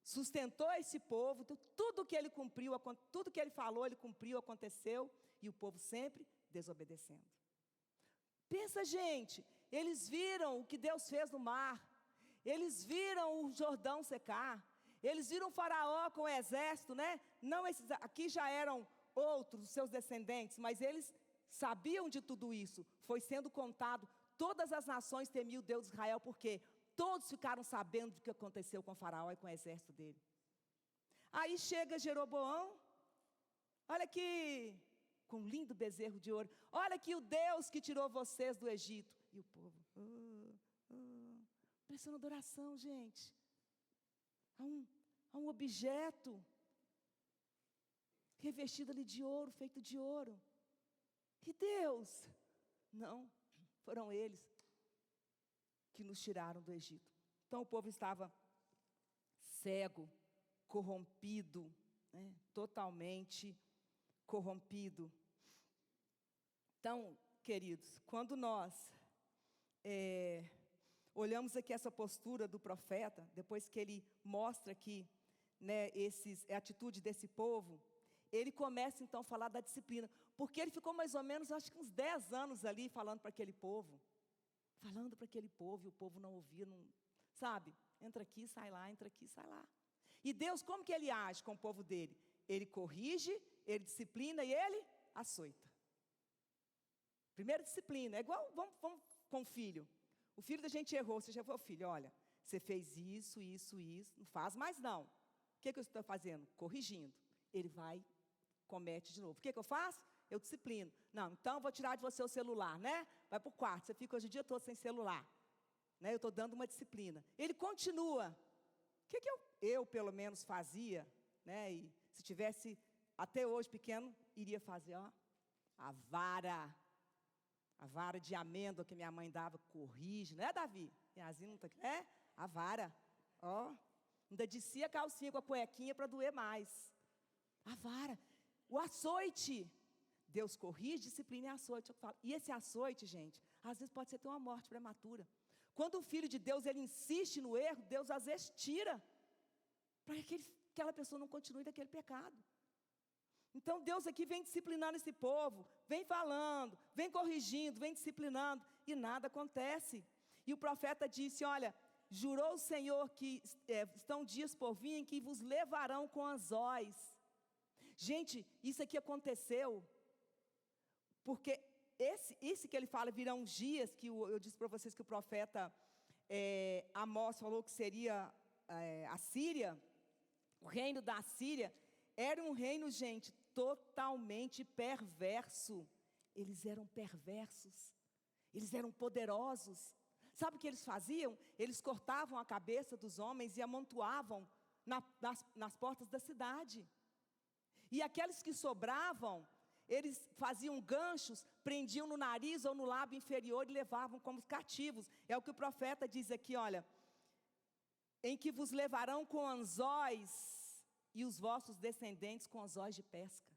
sustentou esse povo, tudo que ele cumpriu, tudo que ele falou, ele cumpriu, aconteceu, e o povo sempre desobedecendo. Pensa, gente, eles viram o que Deus fez no mar, eles viram o Jordão secar, eles viram o faraó com o exército, né? Não esses, aqui já eram outros, seus descendentes, mas eles sabiam de tudo isso, foi sendo contado, todas as nações temiam o Deus de Israel, porque todos ficaram sabendo do que aconteceu com o faraó e com o exército dele. Aí chega Jeroboão, olha aqui, com um lindo bezerro de ouro, olha aqui o Deus que tirou vocês do Egito. E o povo, prestando adoração, gente, a um objeto, revestido ali de ouro, feito de ouro. E Deus? Não, foram eles que nos tiraram do Egito. Então o povo estava cego, corrompido, né? Totalmente corrompido. Então, queridos, quando nós olhamos aqui essa postura do profeta, depois que ele mostra aqui, né, a atitude desse povo, ele começa então a falar da disciplina, porque ele ficou mais ou menos, acho que uns 10 anos ali falando para aquele povo, e o povo não ouvia, não, sabe? Entra aqui, sai lá, entra aqui, sai lá. E Deus, como que ele age com o povo dele? Ele corrige, ele disciplina e ele açoita. Primeiro disciplina, é igual, vamos com o filho. O filho da gente errou, você já falou, filho, olha, você fez isso, não faz mais não. O que eu estou fazendo? Corrigindo. Ele vai, comete de novo. O que eu faço? Eu disciplino. Não, então eu vou tirar de você o celular, né? Vai para o quarto, você fica hoje o dia todo sem celular. Né? Eu estou dando uma disciplina. Ele continua. O que eu pelo menos fazia, né? E se tivesse até hoje pequeno, iria fazer, ó, a vara de amêndoa que minha mãe dava, corrige, não é, Davi? Não tá aqui. É, a vara, ó. Ainda descia a calcinha com a cuequinha para doer mais. A vara, o açoite. Deus corrige, disciplina e açoite. E esse açoite, gente, às vezes pode ser até uma morte prematura. Quando o Filho de Deus, ele insiste no erro, Deus às vezes tira, para que aquela pessoa não continue naquele pecado. Então Deus aqui vem disciplinando esse povo, vem falando, vem corrigindo, vem disciplinando, e nada acontece. E o profeta disse, olha, jurou o Senhor que estão dias por vir em que vos levarão com anzóis. Gente, isso aqui aconteceu, porque esse que ele fala, virão dias, que eu disse para vocês que o profeta Amós falou que seria a Síria, o reino da Síria, era um reino, gente, totalmente perverso. Eles eram perversos, eles eram poderosos. Sabe o que eles faziam? Eles cortavam a cabeça dos homens e amontoavam nas portas da cidade. E aqueles que sobravam, eles faziam ganchos, prendiam no nariz ou no lábio inferior e levavam como cativos. É o que o profeta diz aqui, olha, em que vos levarão com anzóis e os vossos descendentes com anzóis de pesca.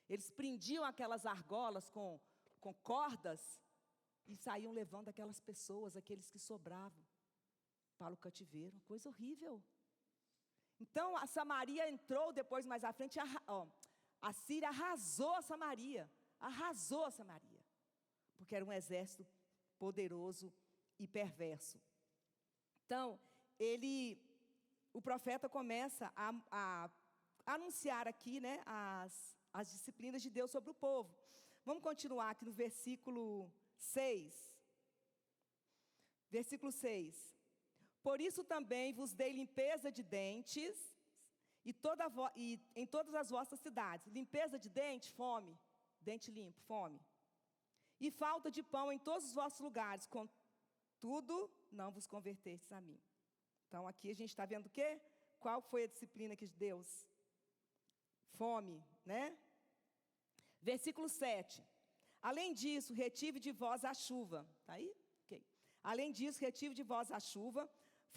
Eles prendiam aquelas argolas com com cordas, e saíam levando aquelas pessoas, aqueles que sobravam, para o cativeiro. Uma coisa horrível. Então, a Samaria entrou depois, mais à frente, a Síria arrasou a Samaria. Arrasou a Samaria. Porque era um exército poderoso e perverso. Então, o profeta começa a anunciar aqui, né, as disciplinas de Deus sobre o povo. Vamos continuar aqui no versículo 6. Versículo 6. Por isso também vos dei limpeza de dentes e em todas as vossas cidades. Limpeza de dente, fome. Dente limpo, fome. E falta de pão em todos os vossos lugares. Contudo, não vos convertestes a mim. Então, aqui a gente está vendo o quê? Qual foi a disciplina que Deus? Fome, né? Versículo 7. Além disso, retive de vós a chuva. Está aí? Ok. Além disso, retive de vós a chuva,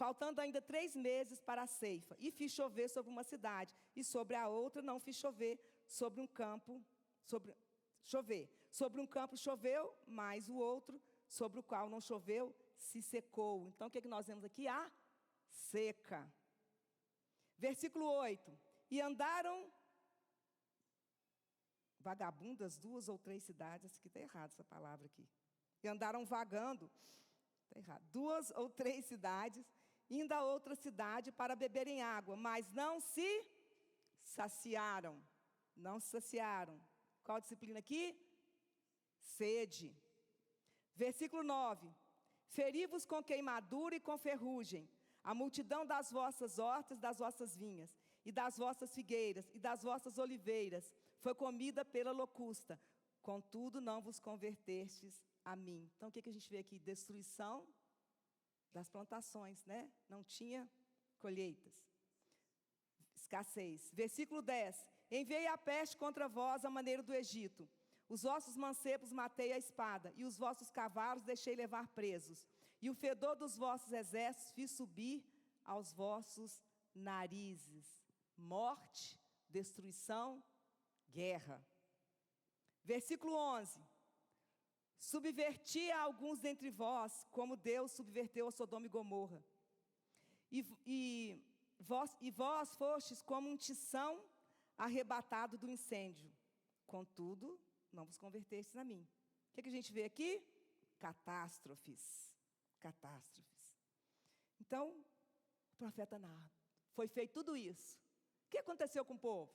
faltando ainda 3 meses para a ceifa. E fiz chover sobre uma cidade, e sobre a outra não fiz chover, sobre um campo, Sobre um campo choveu, mas o outro, sobre o qual não choveu, se secou. Então, o que nós vemos aqui? A seca. Versículo 8. E andaram vagabundas 2 ou 3 cidades. Aqui está errado essa palavra aqui. E andaram vagando, está errado, 2 ou 3 cidades, indo a outra cidade para beberem água, mas não se saciaram. Não se saciaram. Qual a disciplina aqui? Sede. Versículo 9. Feri-vos com queimadura e com ferrugem, a multidão das vossas hortas, das vossas vinhas, e das vossas figueiras, e das vossas oliveiras, foi comida pela locusta. Contudo, não vos convertestes a mim. Então, o que a gente vê aqui? Destruição das plantações, né? Não tinha colheitas. Escassez. Versículo 10. Enviei a peste contra vós à maneira do Egito. Os vossos mancebos matei a espada, e os vossos cavalos deixei levar presos. E o fedor dos vossos exércitos fiz subir aos vossos narizes. Morte, destruição, guerra. Versículo 11. Subverti a alguns dentre vós, como Deus subverteu a Sodoma e Gomorra. E vós fostes como um tição arrebatado do incêndio. Contudo, não vos convertestes a mim. O que a gente vê aqui? Catástrofes. Catástrofes. Então, o profeta narra. Foi feito tudo isso. O que aconteceu com o povo?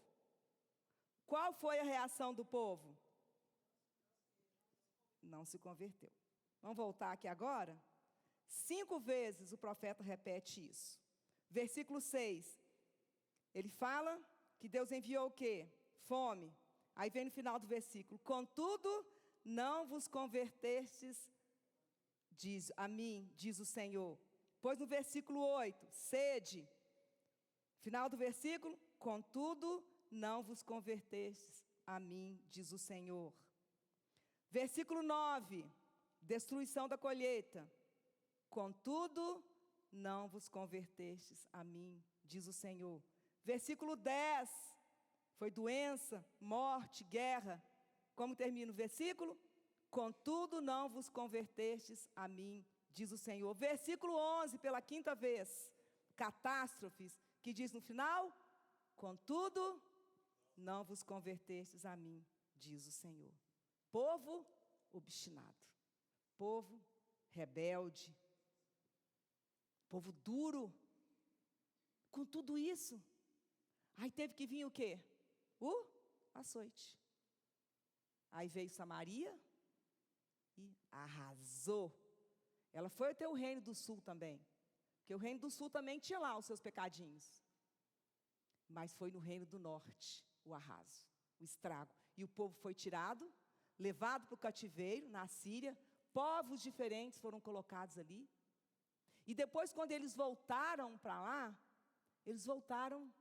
Qual foi a reação do povo? Não se converteu. Vamos voltar aqui agora? 5 vezes o profeta repete isso. Versículo 6. Ele fala que Deus enviou o quê? Fome. Aí vem no final do versículo. Contudo, não vos convertestes a mim, diz o Senhor. Pois no versículo 8, sede. Final do versículo. Contudo, não vos convertestes a mim, diz o Senhor. Versículo 9, destruição da colheita. Contudo, não vos convertestes a mim, diz o Senhor. Versículo 10, foi doença, morte, guerra. Como termina o versículo? Contudo, não vos convertestes a mim, diz o Senhor. Versículo 11, pela 5ª vez, catástrofes, que diz no final: contudo, não vos convertestes a mim, diz o Senhor. Povo obstinado, povo rebelde, povo duro. Com tudo isso, aí teve que vir o quê? O açoite. Aí veio Samaria e arrasou. Ela foi até o reino do sul também, porque o reino do sul também tinha lá os seus pecadinhos. Mas foi no reino do norte o arraso, o estrago. E o povo foi tirado, levado para o cativeiro, na Síria. Povos diferentes foram colocados ali. E depois, quando eles voltaram para lá, eles voltaram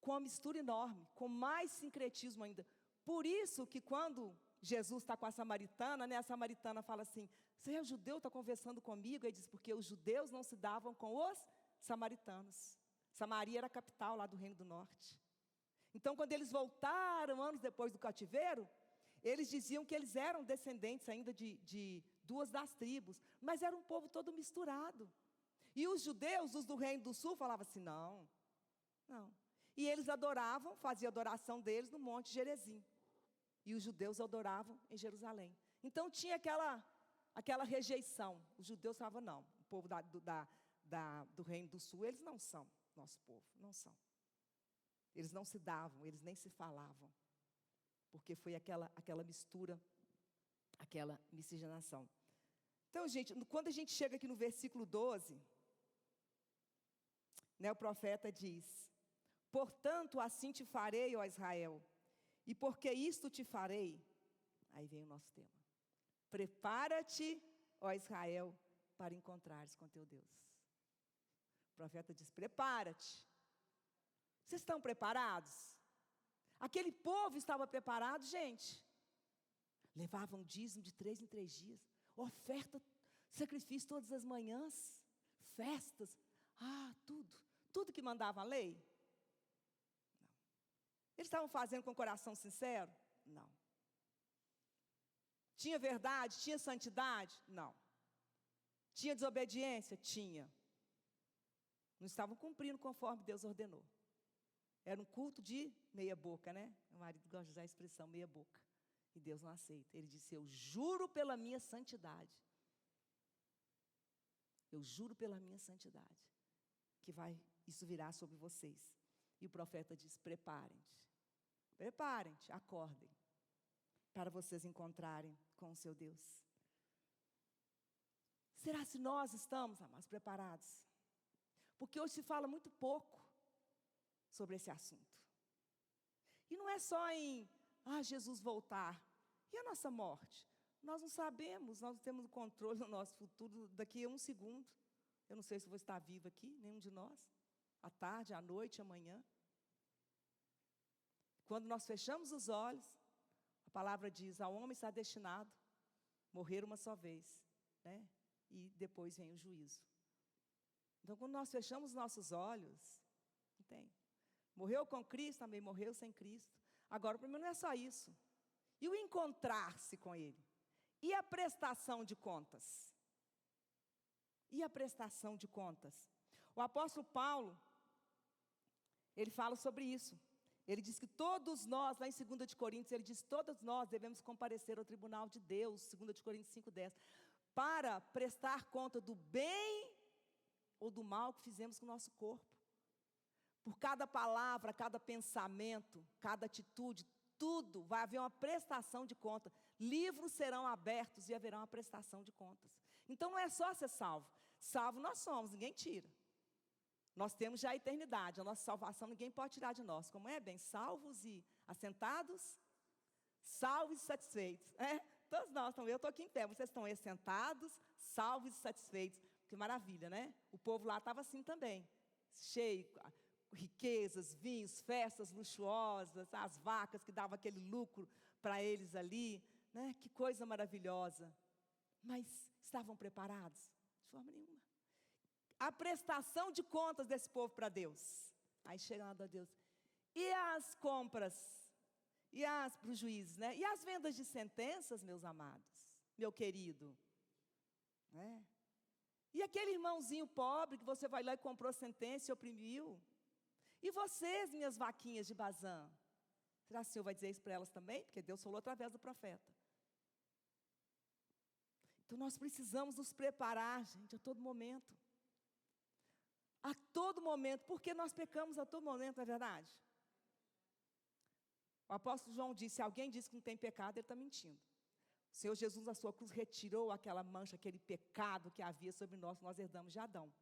com uma mistura enorme, com mais sincretismo ainda. Por isso que quando Jesus está com a samaritana, né, a samaritana fala assim: você é judeu, está conversando comigo? Ele diz: porque os judeus não se davam com os samaritanos. Samaria era a capital lá do Reino do Norte. Então, quando eles voltaram, anos depois do cativeiro, Eles diziam que eles eram descendentes ainda de duas das tribos, mas era um povo todo misturado. E os judeus, os do Reino do Sul, falavam assim, não. E eles adoravam, faziam a adoração deles no Monte Gerizim. E os judeus adoravam em Jerusalém. Então tinha aquela rejeição. Os judeus falavam, não, o povo do Reino do Sul, eles não são nosso povo, não são. Eles não se davam, eles nem se falavam. Porque foi aquela mistura, aquela miscigenação. Então, gente, quando a gente chega aqui no versículo 12, o profeta diz, portanto, assim te farei, ó Israel, e porque isto te farei, aí vem o nosso tema. Prepara-te, ó Israel, para encontrares com teu Deus. O profeta diz, prepara-te. Vocês estão preparados? Aquele povo estava preparado, gente. Levavam dízimo de 3 em 3 dias. Oferta, sacrifício todas as manhãs. Festas. Tudo. Tudo que mandava a lei? Não. Eles estavam fazendo com o coração sincero? Não. Tinha verdade? Tinha santidade? Não. Tinha desobediência? Tinha. Não estavam cumprindo conforme Deus ordenou. Era um culto de meia boca, né? Meu marido gosta de usar a expressão meia boca. E Deus não aceita. Ele disse, eu juro pela minha santidade. Eu juro pela minha santidade. Que isso virá sobre vocês. E o profeta diz, preparem-te. Preparem-te, acordem. Para vocês encontrarem com o seu Deus. Será se nós estamos, amados, preparados? Porque hoje se fala muito pouco sobre esse assunto. E não é só em, Jesus voltar. E a nossa morte? Nós não sabemos, nós não temos o controle do nosso futuro daqui a 1 segundo. Eu não sei se vou estar vivo aqui, nenhum de nós. À tarde, à noite, amanhã. Quando nós fechamos os olhos, a palavra diz, ao homem está destinado morrer uma só vez, né? E depois vem o juízo. Então, quando nós fechamos os nossos olhos, não tem. Morreu com Cristo, também morreu sem Cristo. Agora, o problema não é só isso. E o encontrar-se com Ele? E a prestação de contas? E a prestação de contas? O apóstolo Paulo, ele fala sobre isso. Ele diz que todos nós, lá em 2 de Coríntios, ele diz, todos nós devemos comparecer ao tribunal de Deus, 2 de Coríntios 5:10, para prestar conta do bem ou do mal que fizemos com o nosso corpo. Por cada palavra, cada pensamento, cada atitude, tudo vai haver uma prestação de conta. Livros serão abertos e haverá uma prestação de contas. Então não é só ser salvo. Salvo nós somos, ninguém tira. Nós temos já a eternidade, a nossa salvação ninguém pode tirar de nós. Como é? Bem, salvos e assentados, salvos e satisfeitos. Todos nós, eu estou aqui em pé, vocês estão aí sentados, salvos e satisfeitos. Que maravilha, né? O povo lá estava assim também, cheio, riquezas, vinhos, festas luxuosas, as vacas que davam aquele lucro para eles ali, né? Que coisa maravilhosa. Mas estavam preparados? De forma nenhuma. A prestação de contas desse povo para Deus. Aí chega lá a Deus. E as compras? E para os juízes, né? E as vendas de sentenças, meus amados? Meu querido? Né? E aquele irmãozinho pobre que você vai lá e comprou sentença e oprimiu? E vocês, minhas vaquinhas de Bazã? Será que o Senhor vai dizer isso para elas também? Porque Deus falou através do profeta. Então nós precisamos nos preparar, gente, a todo momento. A todo momento, porque nós pecamos a todo momento, não é verdade? O apóstolo João disse, se alguém diz que não tem pecado, ele está mentindo. O Senhor Jesus, na sua cruz, retirou aquela mancha, aquele pecado que havia sobre nós herdamos de Adão.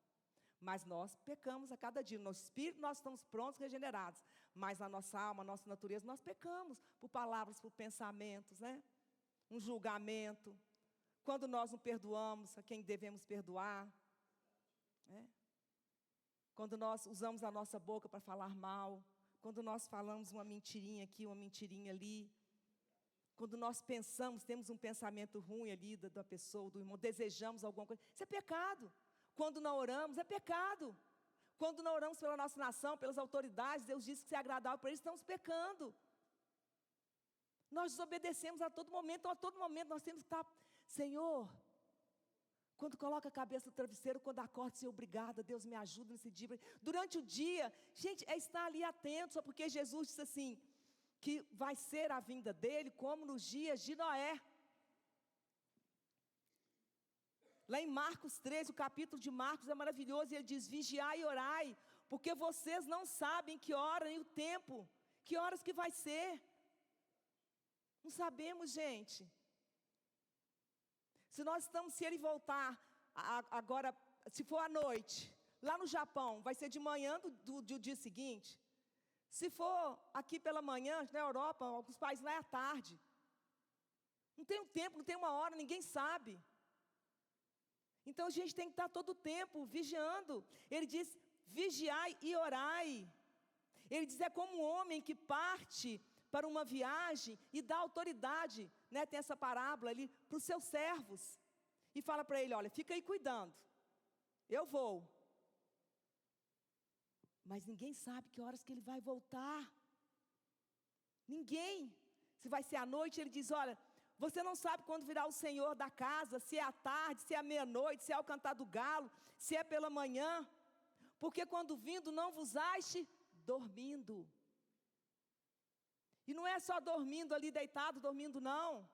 Mas nós pecamos a cada dia. No espírito nós estamos prontos, regenerados. Mas na nossa alma, na nossa natureza, nós pecamos por palavras, por pensamentos, né? Um julgamento. Quando nós não perdoamos a quem devemos perdoar. Né? Quando nós usamos a nossa boca para falar mal. Quando nós falamos uma mentirinha aqui, uma mentirinha ali. Quando nós pensamos, temos um pensamento ruim ali da pessoa, do irmão, desejamos alguma coisa. Isso é pecado. Quando não oramos, é pecado. Quando não oramos pela nossa nação, pelas autoridades, Deus disse que se é agradável para eles, estamos pecando. Nós desobedecemos a todo momento. Então, a todo momento nós temos que estar, Senhor, quando coloca a cabeça no travesseiro, quando acorda, Senhor, obrigada, Deus me ajuda nesse dia. Durante o dia, gente, é estar ali atento, só porque Jesus disse assim, que vai ser a vinda dele como nos dias de Noé. Lá em Marcos 13, o capítulo de Marcos é maravilhoso, e ele diz, vigiai e orai, porque vocês não sabem que hora nem o tempo, que horas que vai ser. Não sabemos, gente. Se ele voltar agora, se for à noite, lá no Japão, vai ser de manhã do dia seguinte. Se for aqui pela manhã, na Europa, alguns países lá é à tarde. Não tem um tempo, não tem uma hora, ninguém sabe. Então a gente tem que estar todo o tempo vigiando. Ele diz, vigiai e orai. Ele diz, é como um homem que parte para uma viagem e dá autoridade, né, tem essa parábola ali, para os seus servos. E fala para ele, olha, fica aí cuidando, eu vou. Mas ninguém sabe que horas que ele vai voltar. Ninguém. Se vai ser à noite, ele diz, olha, você não sabe quando virá o Senhor da casa, se é à tarde, se é à meia-noite, se é ao cantar do galo, se é pela manhã. Porque quando vindo não vos ache dormindo. E não é só dormindo ali, deitado, dormindo não.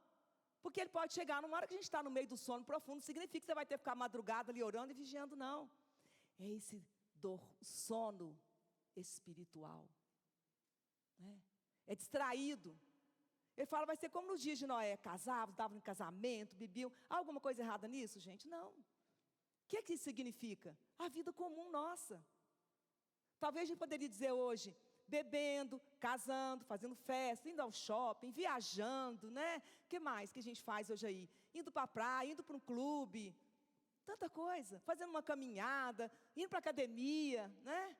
Porque ele pode chegar numa hora que a gente está no meio do sono profundo, não significa que você vai ter que ficar madrugada ali orando e vigiando, não. É esse sono espiritual. Né? É distraído. Ele fala, vai ser como nos dias de Noé, casavam, davam em casamento, bebiam. Há alguma coisa errada nisso, gente? Não. O que isso significa? A vida comum nossa. Talvez a gente poderia dizer hoje, bebendo, casando, fazendo festa, indo ao shopping, viajando, né? O que mais que a gente faz hoje aí? Indo para a praia, indo para um clube, tanta coisa. Fazendo uma caminhada, indo para a academia, né?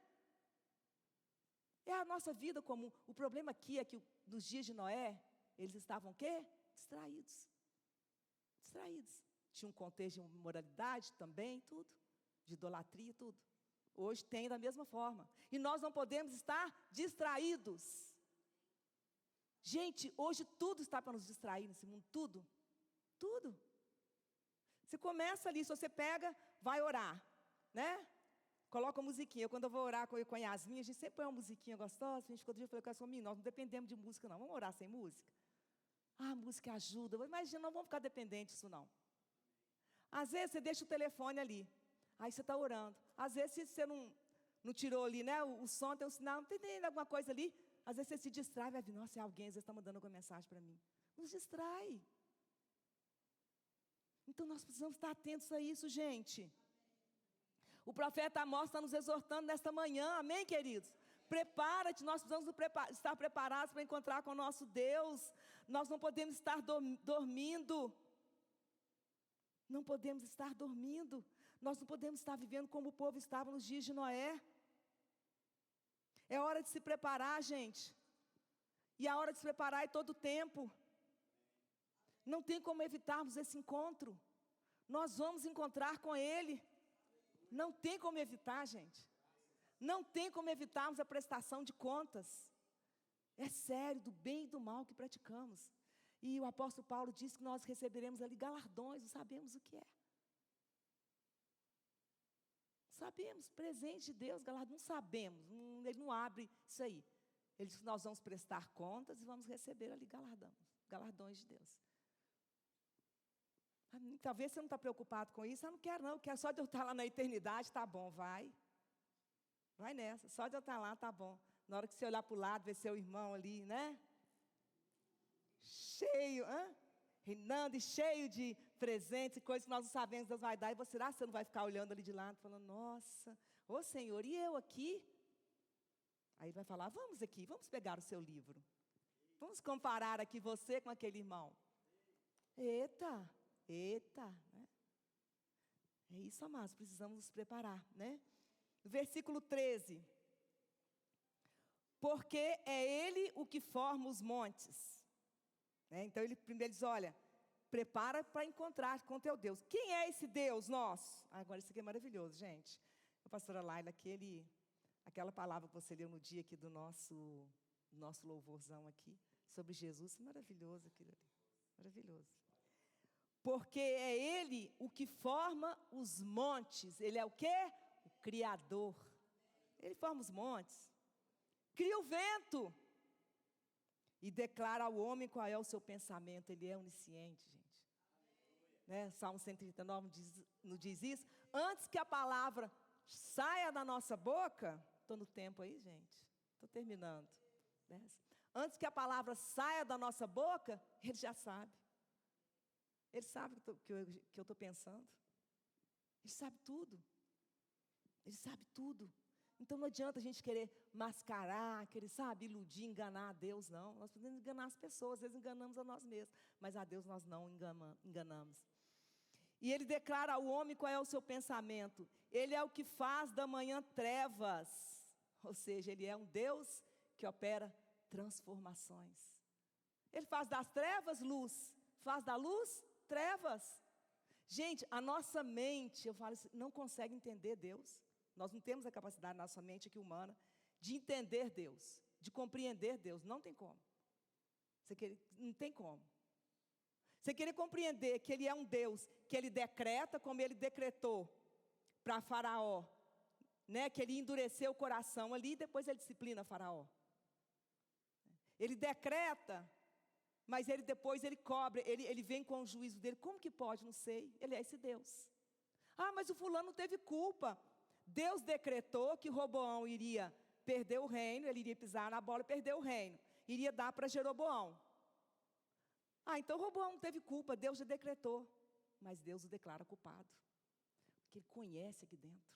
É a nossa vida comum. O problema aqui é que nos dias de Noé, eles estavam o quê? Distraídos. Distraídos. Tinha um contexto de moralidade também, tudo. De idolatria, tudo. Hoje tem da mesma forma. E nós não podemos estar distraídos. Gente, hoje tudo está para nos distrair nesse mundo. Tudo. Tudo. Você começa ali, se você pega, vai orar. Né? Coloca a musiquinha. Quando eu vou orar com a Yasmin, a gente sempre põe uma musiquinha gostosa. A gente ficou dia falando com a sua menina, nós não dependemos de música não. Vamos orar sem música? Ah, a música ajuda. Imagina, não vamos ficar dependentes disso não. Às vezes você deixa o telefone ali. Aí você está orando. Às vezes se você não tirou ali, né? O som tem um sinal, não tem alguma coisa ali. Às vezes você se distrai, vai vir, nossa, é alguém, às vezes está mandando alguma mensagem para mim. Nos distrai. Então nós precisamos estar atentos a isso, gente. O profeta Amós está nos exortando nesta manhã, amém, queridos? Prepara-te, nós precisamos estar preparados para encontrar com o nosso Deus. Nós não podemos estar dormindo. Não podemos estar dormindo. Nós não podemos estar vivendo como o povo estava nos dias de Noé. É hora de se preparar, gente. E a hora de se preparar é todo o tempo. Não tem como evitarmos esse encontro. Nós vamos encontrar com Ele. Não tem como evitar, gente. Não tem como evitarmos a prestação de contas. É sério, do bem e do mal que praticamos. E o apóstolo Paulo diz que nós receberemos ali galardões, não sabemos o que é. Sabemos, presente de Deus, galardão, não sabemos, ele não abre isso aí. Ele diz que nós vamos prestar contas e vamos receber ali galardões de Deus. Talvez você não está preocupado com isso, eu não quero não, eu quero só de eu estar lá na eternidade, tá bom, vai. Vai nessa, só de eu estar lá, tá bom. Na hora que você olhar para o lado, ver seu irmão ali, né? Cheio, reinando e cheio de presentes e coisas que nós não sabemos, Deus vai dar. E você não vai ficar olhando ali de lado, falando, nossa, ô Senhor, e eu aqui? Aí ele vai falar, vamos aqui, vamos pegar o seu livro. Vamos comparar aqui você com aquele irmão. Eita, né? É isso, amados, precisamos nos preparar, né? Versículo 13. Porque é Ele o que forma os montes. Então ele primeiro diz, olha, prepara para encontrar com teu Deus. Quem é esse Deus nosso? Agora isso aqui é maravilhoso, gente. A pastora Laila, aquela palavra que você leu no dia aqui do nosso louvorzão aqui, sobre Jesus, maravilhoso aquilo ali, maravilhoso. Porque é Ele o que forma os montes, Ele é o quê? O Criador. Ele forma os montes, cria o vento e declara ao homem qual é o seu pensamento. Ele é onisciente, gente. Né? Salmo 139 nos diz isso. Antes que a palavra saia da nossa boca, estou no tempo aí, gente, estou terminando. Né? Antes que a palavra saia da nossa boca, Ele já sabe. Ele sabe o que eu estou pensando. Ele sabe tudo. Ele sabe tudo. Então não adianta a gente querer mascarar, querer, sabe, iludir, enganar a Deus, não. Nós podemos enganar as pessoas, às vezes enganamos a nós mesmos, mas a Deus nós não enganamos. E Ele declara ao homem qual é o seu pensamento. Ele é o que faz da manhã trevas, ou seja, Ele é um Deus que opera transformações. Ele faz das trevas luz, faz da luz trevas. Gente, a nossa mente, eu falo assim, não consegue entender Deus. Nós não temos a capacidade, nossa mente aqui humana, de entender Deus, de compreender Deus. Não tem como. Não tem como. Você querer compreender que Ele é um Deus, que Ele decreta como Ele decretou para Faraó, né, que Ele endureceu o coração ali e depois Ele disciplina Faraó. Ele decreta, mas Ele depois Ele cobra, ele vem com o juízo dele. Como que pode? Não sei. Ele é esse Deus. Ah, mas o fulano não teve culpa. Deus decretou que Roboão iria perder o reino, ele iria pisar na bola e perder o reino. Iria dar para Jeroboão. Ah, então Roboão não teve culpa, Deus já decretou. Mas Deus o declara culpado. Porque Ele conhece aqui dentro.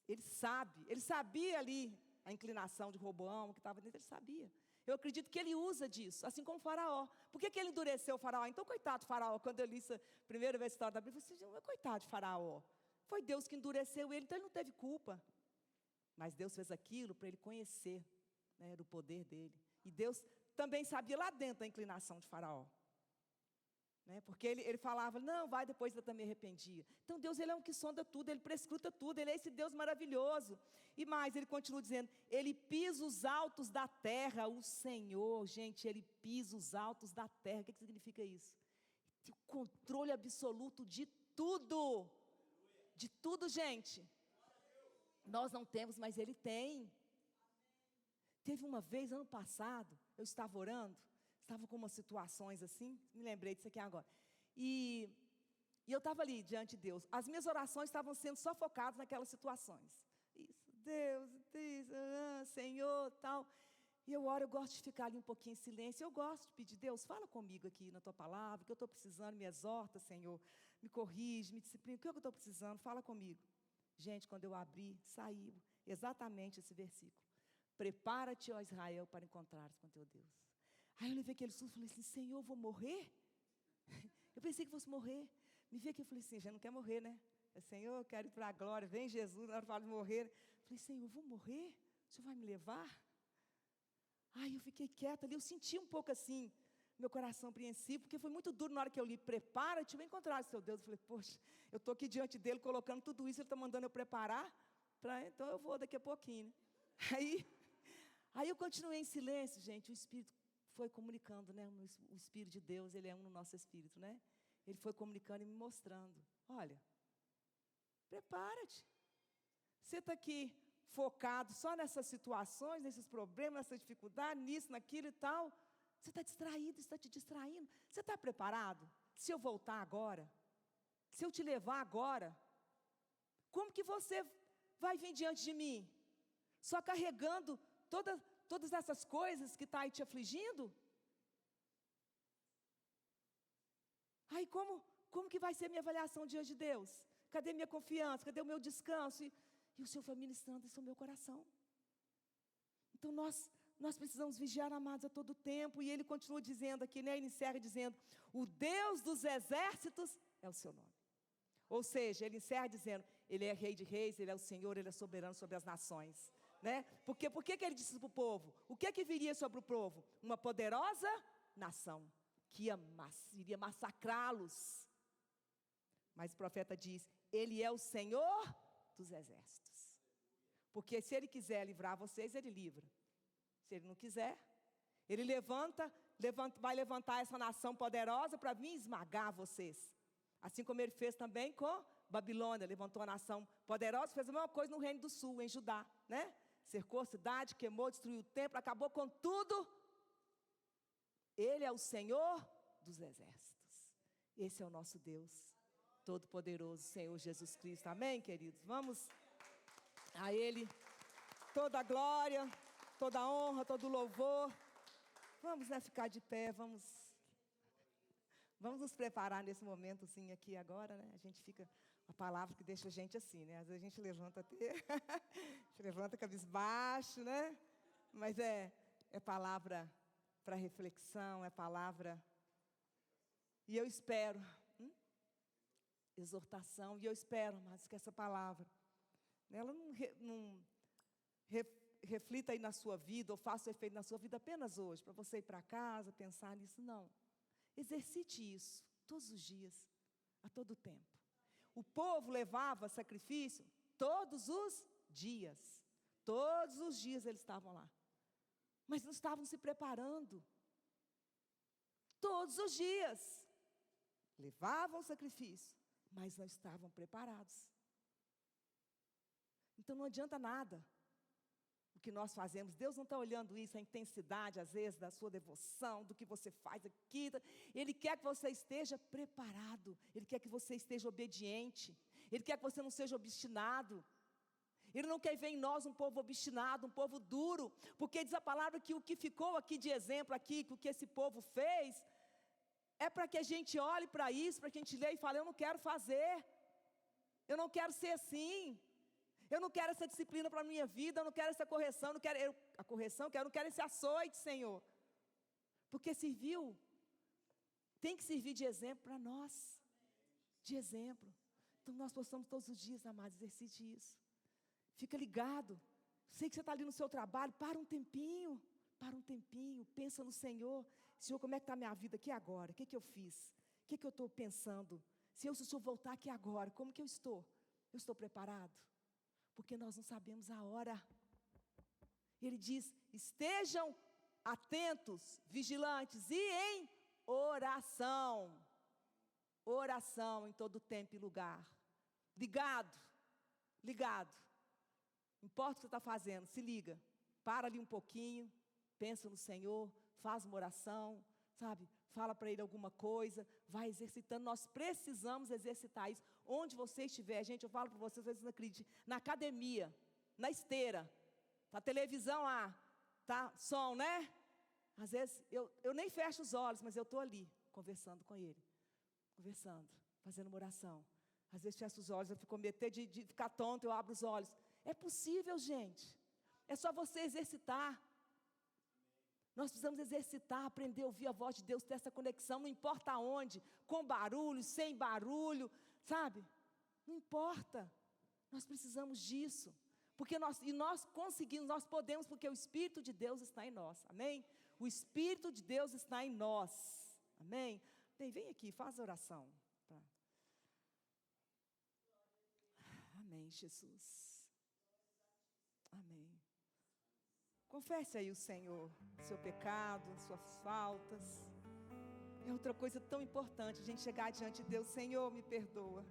Ele sabe, Ele sabia ali a inclinação de Roboão, que estava dentro, Ele sabia. Eu acredito que Ele usa disso, assim como o Faraó. Por que Ele endureceu o Faraó? Então, coitado do Faraó, quando eu li essa primeira vez a história da Bíblia, eu falei assim, coitado de Faraó. Foi Deus que endureceu ele, então ele não teve culpa. Mas Deus fez aquilo para ele conhecer, né, do poder dele. E Deus também sabia lá dentro da inclinação de Faraó. Né, porque ele falava, não, vai, depois eu também arrependia. Então Deus, Ele é um que sonda tudo, Ele prescruta tudo, Ele é esse Deus maravilhoso. E mais, Ele continua dizendo, Ele pisa os altos da terra, o Senhor, gente, Ele pisa os altos da terra. O que significa isso? Tem o controle absoluto de tudo. De tudo, gente. Nós não temos, mas Ele tem. Teve uma vez, ano passado, eu estava orando, estava com umas situações assim, me lembrei disso aqui agora. E eu estava ali diante de Deus. As minhas orações estavam sendo só focadas naquelas situações. Isso, Deus, Senhor, tal. E eu oro, eu gosto de ficar ali um pouquinho em silêncio. Eu gosto de pedir, Deus, fala comigo aqui na Tua palavra, que eu estou precisando, me exorta, Senhor. Me corrige, me disciplina, o que eu estou precisando? Fala comigo. Gente, quando eu abri, saiu exatamente esse versículo. Prepara-te, ó Israel, para encontrares com teu Deus. Aí eu levei aquele susto e falei assim, Senhor, eu vou morrer? Eu pensei que fosse morrer. Me vi aqui e falei assim, já não quer morrer, né? Senhor, eu quero ir para a glória, vem Jesus, na hora que eu falo de morrer. Falei, Senhor, eu vou morrer? O Senhor vai me levar? Aí eu fiquei quieta ali, eu senti um pouco assim, meu coração apreensivo, porque foi muito duro na hora que eu li, prepara-te, vai encontrar o seu Deus. Eu falei, poxa, eu estou aqui diante dele, colocando tudo isso, ele está mandando eu preparar, então eu vou daqui a pouquinho. Aí eu continuei em silêncio, gente, o Espírito foi comunicando, né? O Espírito de Deus, Ele é um no nosso Espírito, né? Ele foi comunicando e me mostrando, olha, prepara-te. Você está aqui focado só nessas situações, nesses problemas, nessa dificuldade, nisso, naquilo e tal. Você está distraído, está te distraindo. Você está preparado? Se eu voltar agora, se eu te levar agora, como que você vai vir diante de mim? Só carregando todas essas coisas que estão aí te afligindo? Aí como que vai ser minha avaliação diante de Deus? Cadê minha confiança? Cadê o meu descanso? E o Senhor foi ministrando isso no meu coração. Então nós precisamos vigiar, amados, a todo tempo. E Ele continua dizendo aqui, né? Ele encerra dizendo, o Deus dos exércitos é o seu nome. Ou seja, Ele encerra dizendo, Ele é Rei de reis, Ele é o Senhor, Ele é soberano sobre as nações. Né? Por que Ele disse para o povo? O que viria sobre o povo? Uma poderosa nação, que iria massacrá-los. Mas o profeta diz, Ele é o Senhor dos exércitos. Porque se Ele quiser livrar vocês, Ele livra. Se Ele não quiser, Ele vai levantar essa nação poderosa para vir esmagar vocês. Assim como ele fez também com Babilônia, levantou a nação poderosa, fez a mesma coisa no Reino do Sul, em Judá, né? Cercou a cidade, queimou, destruiu o templo, acabou com tudo. Ele é o Senhor dos exércitos. Esse é o nosso Deus Todo-Poderoso, Senhor Jesus Cristo. Amém, queridos? Vamos a Ele toda a glória, toda a honra, todo o louvor. Vamos, né, ficar de pé, vamos nos preparar nesse momentozinho aqui agora, né? A gente fica, a palavra que deixa a gente assim, né? Às vezes a gente levanta até, a gente levanta cabisbaixo, né? Mas é palavra para reflexão, é palavra, e eu espero, exortação, e eu espero, mas que essa palavra, ela não reflita aí na sua vida, ou faça efeito na sua vida apenas hoje, para você ir para casa, pensar nisso, não. Exercite isso, todos os dias, a todo tempo. O povo levava sacrifício todos os dias eles estavam lá. Mas não estavam se preparando. Todos os dias levavam o sacrifício, mas não estavam preparados. Então não adianta nada o que nós fazemos. Deus não está olhando isso, a intensidade, às vezes, da sua devoção, do que você faz aqui. Ele quer que você esteja preparado. Ele quer que você esteja obediente. Ele quer que você não seja obstinado. Ele não quer ver em nós um povo obstinado, um povo duro. Porque diz a palavra que o que ficou aqui de exemplo, aqui, que o que esse povo fez, é para que a gente olhe para isso, para que a gente leia e fale, eu não quero fazer. Eu não quero ser assim. Eu não quero essa disciplina para a minha vida, eu não quero essa correção, eu não quero esse açoite, Senhor. Porque tem que servir de exemplo para nós. De exemplo. Então nós possamos todos os dias, amados, exercite isso. Fica ligado. Sei que você está ali no seu trabalho, para um tempinho, pensa no Senhor. Senhor, como é que está a minha vida aqui agora? O que eu fiz? O que eu estou pensando? Se o Senhor voltar aqui agora, como que eu estou? Eu estou preparado? Porque nós não sabemos a hora. Ele diz, estejam atentos, vigilantes e em oração. Oração em todo tempo e lugar. Ligado. Não importa o que você está fazendo, se liga. Para ali um pouquinho, pensa no Senhor, faz uma oração, sabe? Fala para Ele alguma coisa, vai exercitando. Nós precisamos exercitar isso. Onde você estiver, gente, eu falo para vocês, às vezes não acreditam, na academia, na esteira, tá televisão lá, tá som, né? Às vezes, eu nem fecho os olhos, mas eu estou ali, conversando com Ele. Fazendo uma oração. Às vezes fecho os olhos, eu fico com medo de ficar tonto, eu abro os olhos. É possível, gente. É só você exercitar. Nós precisamos exercitar, aprender a ouvir a voz de Deus, ter essa conexão, não importa aonde, com barulho, sem barulho, sabe? Não importa. Nós precisamos disso. Porque nós conseguimos, nós podemos, porque o Espírito de Deus está em nós. Amém? O Espírito de Deus está em nós. Amém? Vem aqui, faz a oração. Amém, Jesus. Amém. Confesse aí o Senhor, seu pecado, suas faltas. É outra coisa tão importante, a gente chegar diante de Deus, Senhor, me perdoa.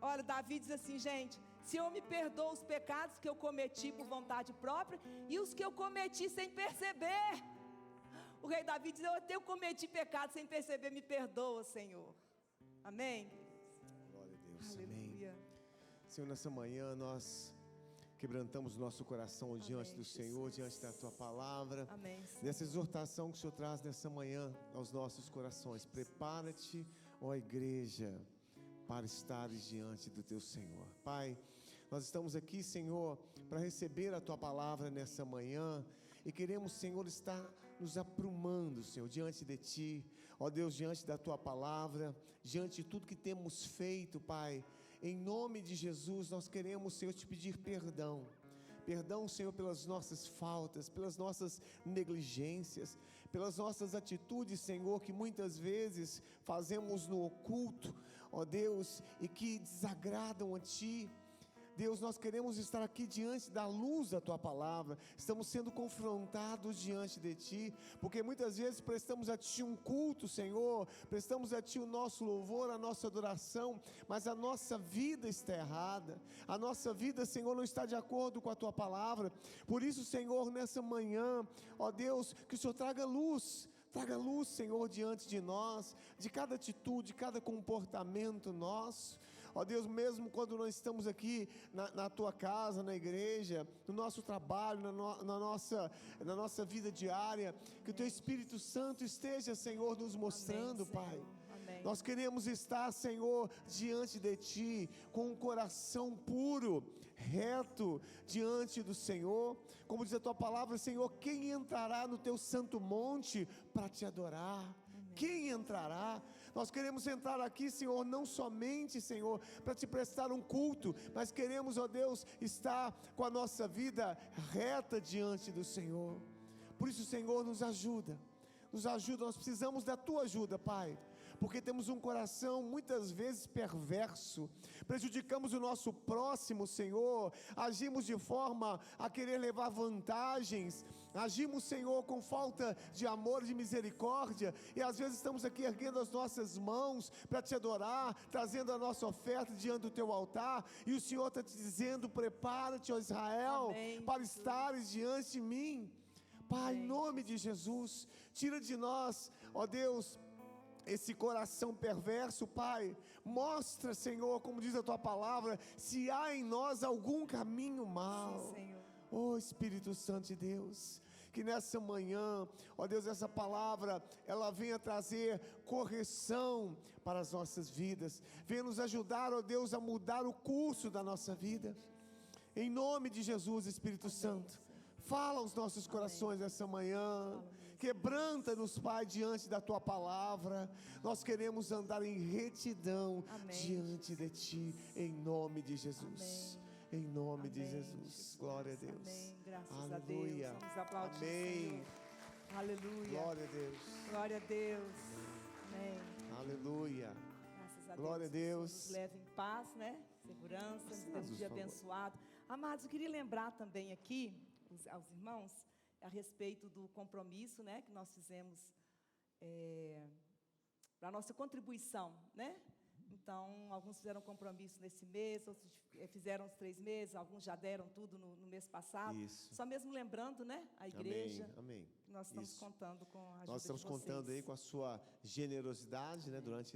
Olha, Davi diz assim, gente, Senhor, me perdoa os pecados que eu cometi por vontade própria e os que eu cometi sem perceber. O rei Davi diz, eu cometi pecado sem perceber, me perdoa, Senhor. Amém? Glória a Deus, aleluia. Amém. Senhor, nessa manhã nós quebrantamos nosso coração diante do Senhor, diante da Tua Palavra. Amém. Nessa exortação que o Senhor traz nessa manhã aos nossos corações. Prepara-te, ó igreja, para estares diante do Teu Senhor. Pai, nós estamos aqui, Senhor, para receber a Tua Palavra nessa manhã. E queremos, Senhor, estar nos aprumando, Senhor, diante de Ti. Ó Deus, diante da Tua Palavra, diante de tudo que temos feito, Pai. Em nome de Jesus, nós queremos, Senhor, Te pedir perdão. Perdão, Senhor, pelas nossas faltas, pelas nossas negligências, pelas nossas atitudes, Senhor, que muitas vezes fazemos no oculto, ó Deus, e que desagradam a Ti. Deus, nós queremos estar aqui diante da luz da Tua palavra, estamos sendo confrontados diante de Ti, porque muitas vezes prestamos a Ti um culto, Senhor, prestamos a Ti o nosso louvor, a nossa adoração, mas a nossa vida está errada, a nossa vida, Senhor, não está de acordo com a Tua palavra. Por isso, Senhor, nessa manhã, ó Deus, que o Senhor traga luz, Senhor, diante de nós, de cada atitude, de cada comportamento nosso. Ó Deus, mesmo quando nós estamos aqui na Tua casa, na igreja, no nosso trabalho, na nossa vida diária, que o Teu Espírito Santo esteja, Senhor, nos mostrando, Amém, Pai. Senhor. Amém. Nós queremos estar, Senhor, diante de Ti, com um coração puro, reto, diante do Senhor. Como diz a Tua palavra, Senhor, quem entrará no Teu santo monte para Te adorar? Quem entrará? Nós queremos entrar aqui, Senhor, não somente, Senhor, para Te prestar um culto, mas queremos, ó Deus, estar com a nossa vida reta diante do Senhor. Por isso, Senhor, nos ajuda, nós precisamos da Tua ajuda, Pai, porque temos um coração muitas vezes perverso, prejudicamos o nosso próximo, Senhor, agimos de forma a querer levar vantagens, agimos, Senhor, com falta de amor, de misericórdia, e às vezes estamos aqui erguendo as nossas mãos para Te adorar, trazendo a nossa oferta diante do Teu altar, e o Senhor está te dizendo: prepara-te, ó Israel, Amém, para Jesus. estares diante de mim. Pai, em nome de Jesus, tira de nós, ó Deus, esse coração perverso, Pai. Mostra, Senhor, como diz a Tua palavra, se há em nós algum caminho mau. Sim, Senhor. Oh Espírito Santo de Deus, que nessa manhã, ó Deus, essa palavra, ela venha trazer correção para as nossas vidas, venha nos ajudar, ó Deus, a mudar o curso da nossa vida. Em nome de Jesus, Espírito Santo, fala aos nossos corações essa manhã. Quebranta-nos, Pai, diante da Tua palavra. Nós queremos andar em retidão diante de Ti, em nome de Jesus. Em nome de Jesus. Glória a Deus. Amém. Graças Aleluia. a Deus. Vamos aplaudir o Amém. Senhor. Aleluia. Glória a Deus. Glória a Deus. Amém. Aleluia. Graças a Glória a Deus. Deus. Nos leve em paz, né? Segurança, nos dê um Jesus, dia por favor. abençoado. Amados, eu queria lembrar também aqui aos irmãos a respeito do compromisso, né, que nós fizemos para a nossa contribuição, né? Então, alguns fizeram compromisso nesse mês, outros fizeram os 3 meses, alguns já deram tudo no mês passado. Isso. Só mesmo lembrando, né, a igreja, Amém. que nós estamos Isso. contando com a ajuda Nós estamos de vocês. contando aí com a sua generosidade, né, durante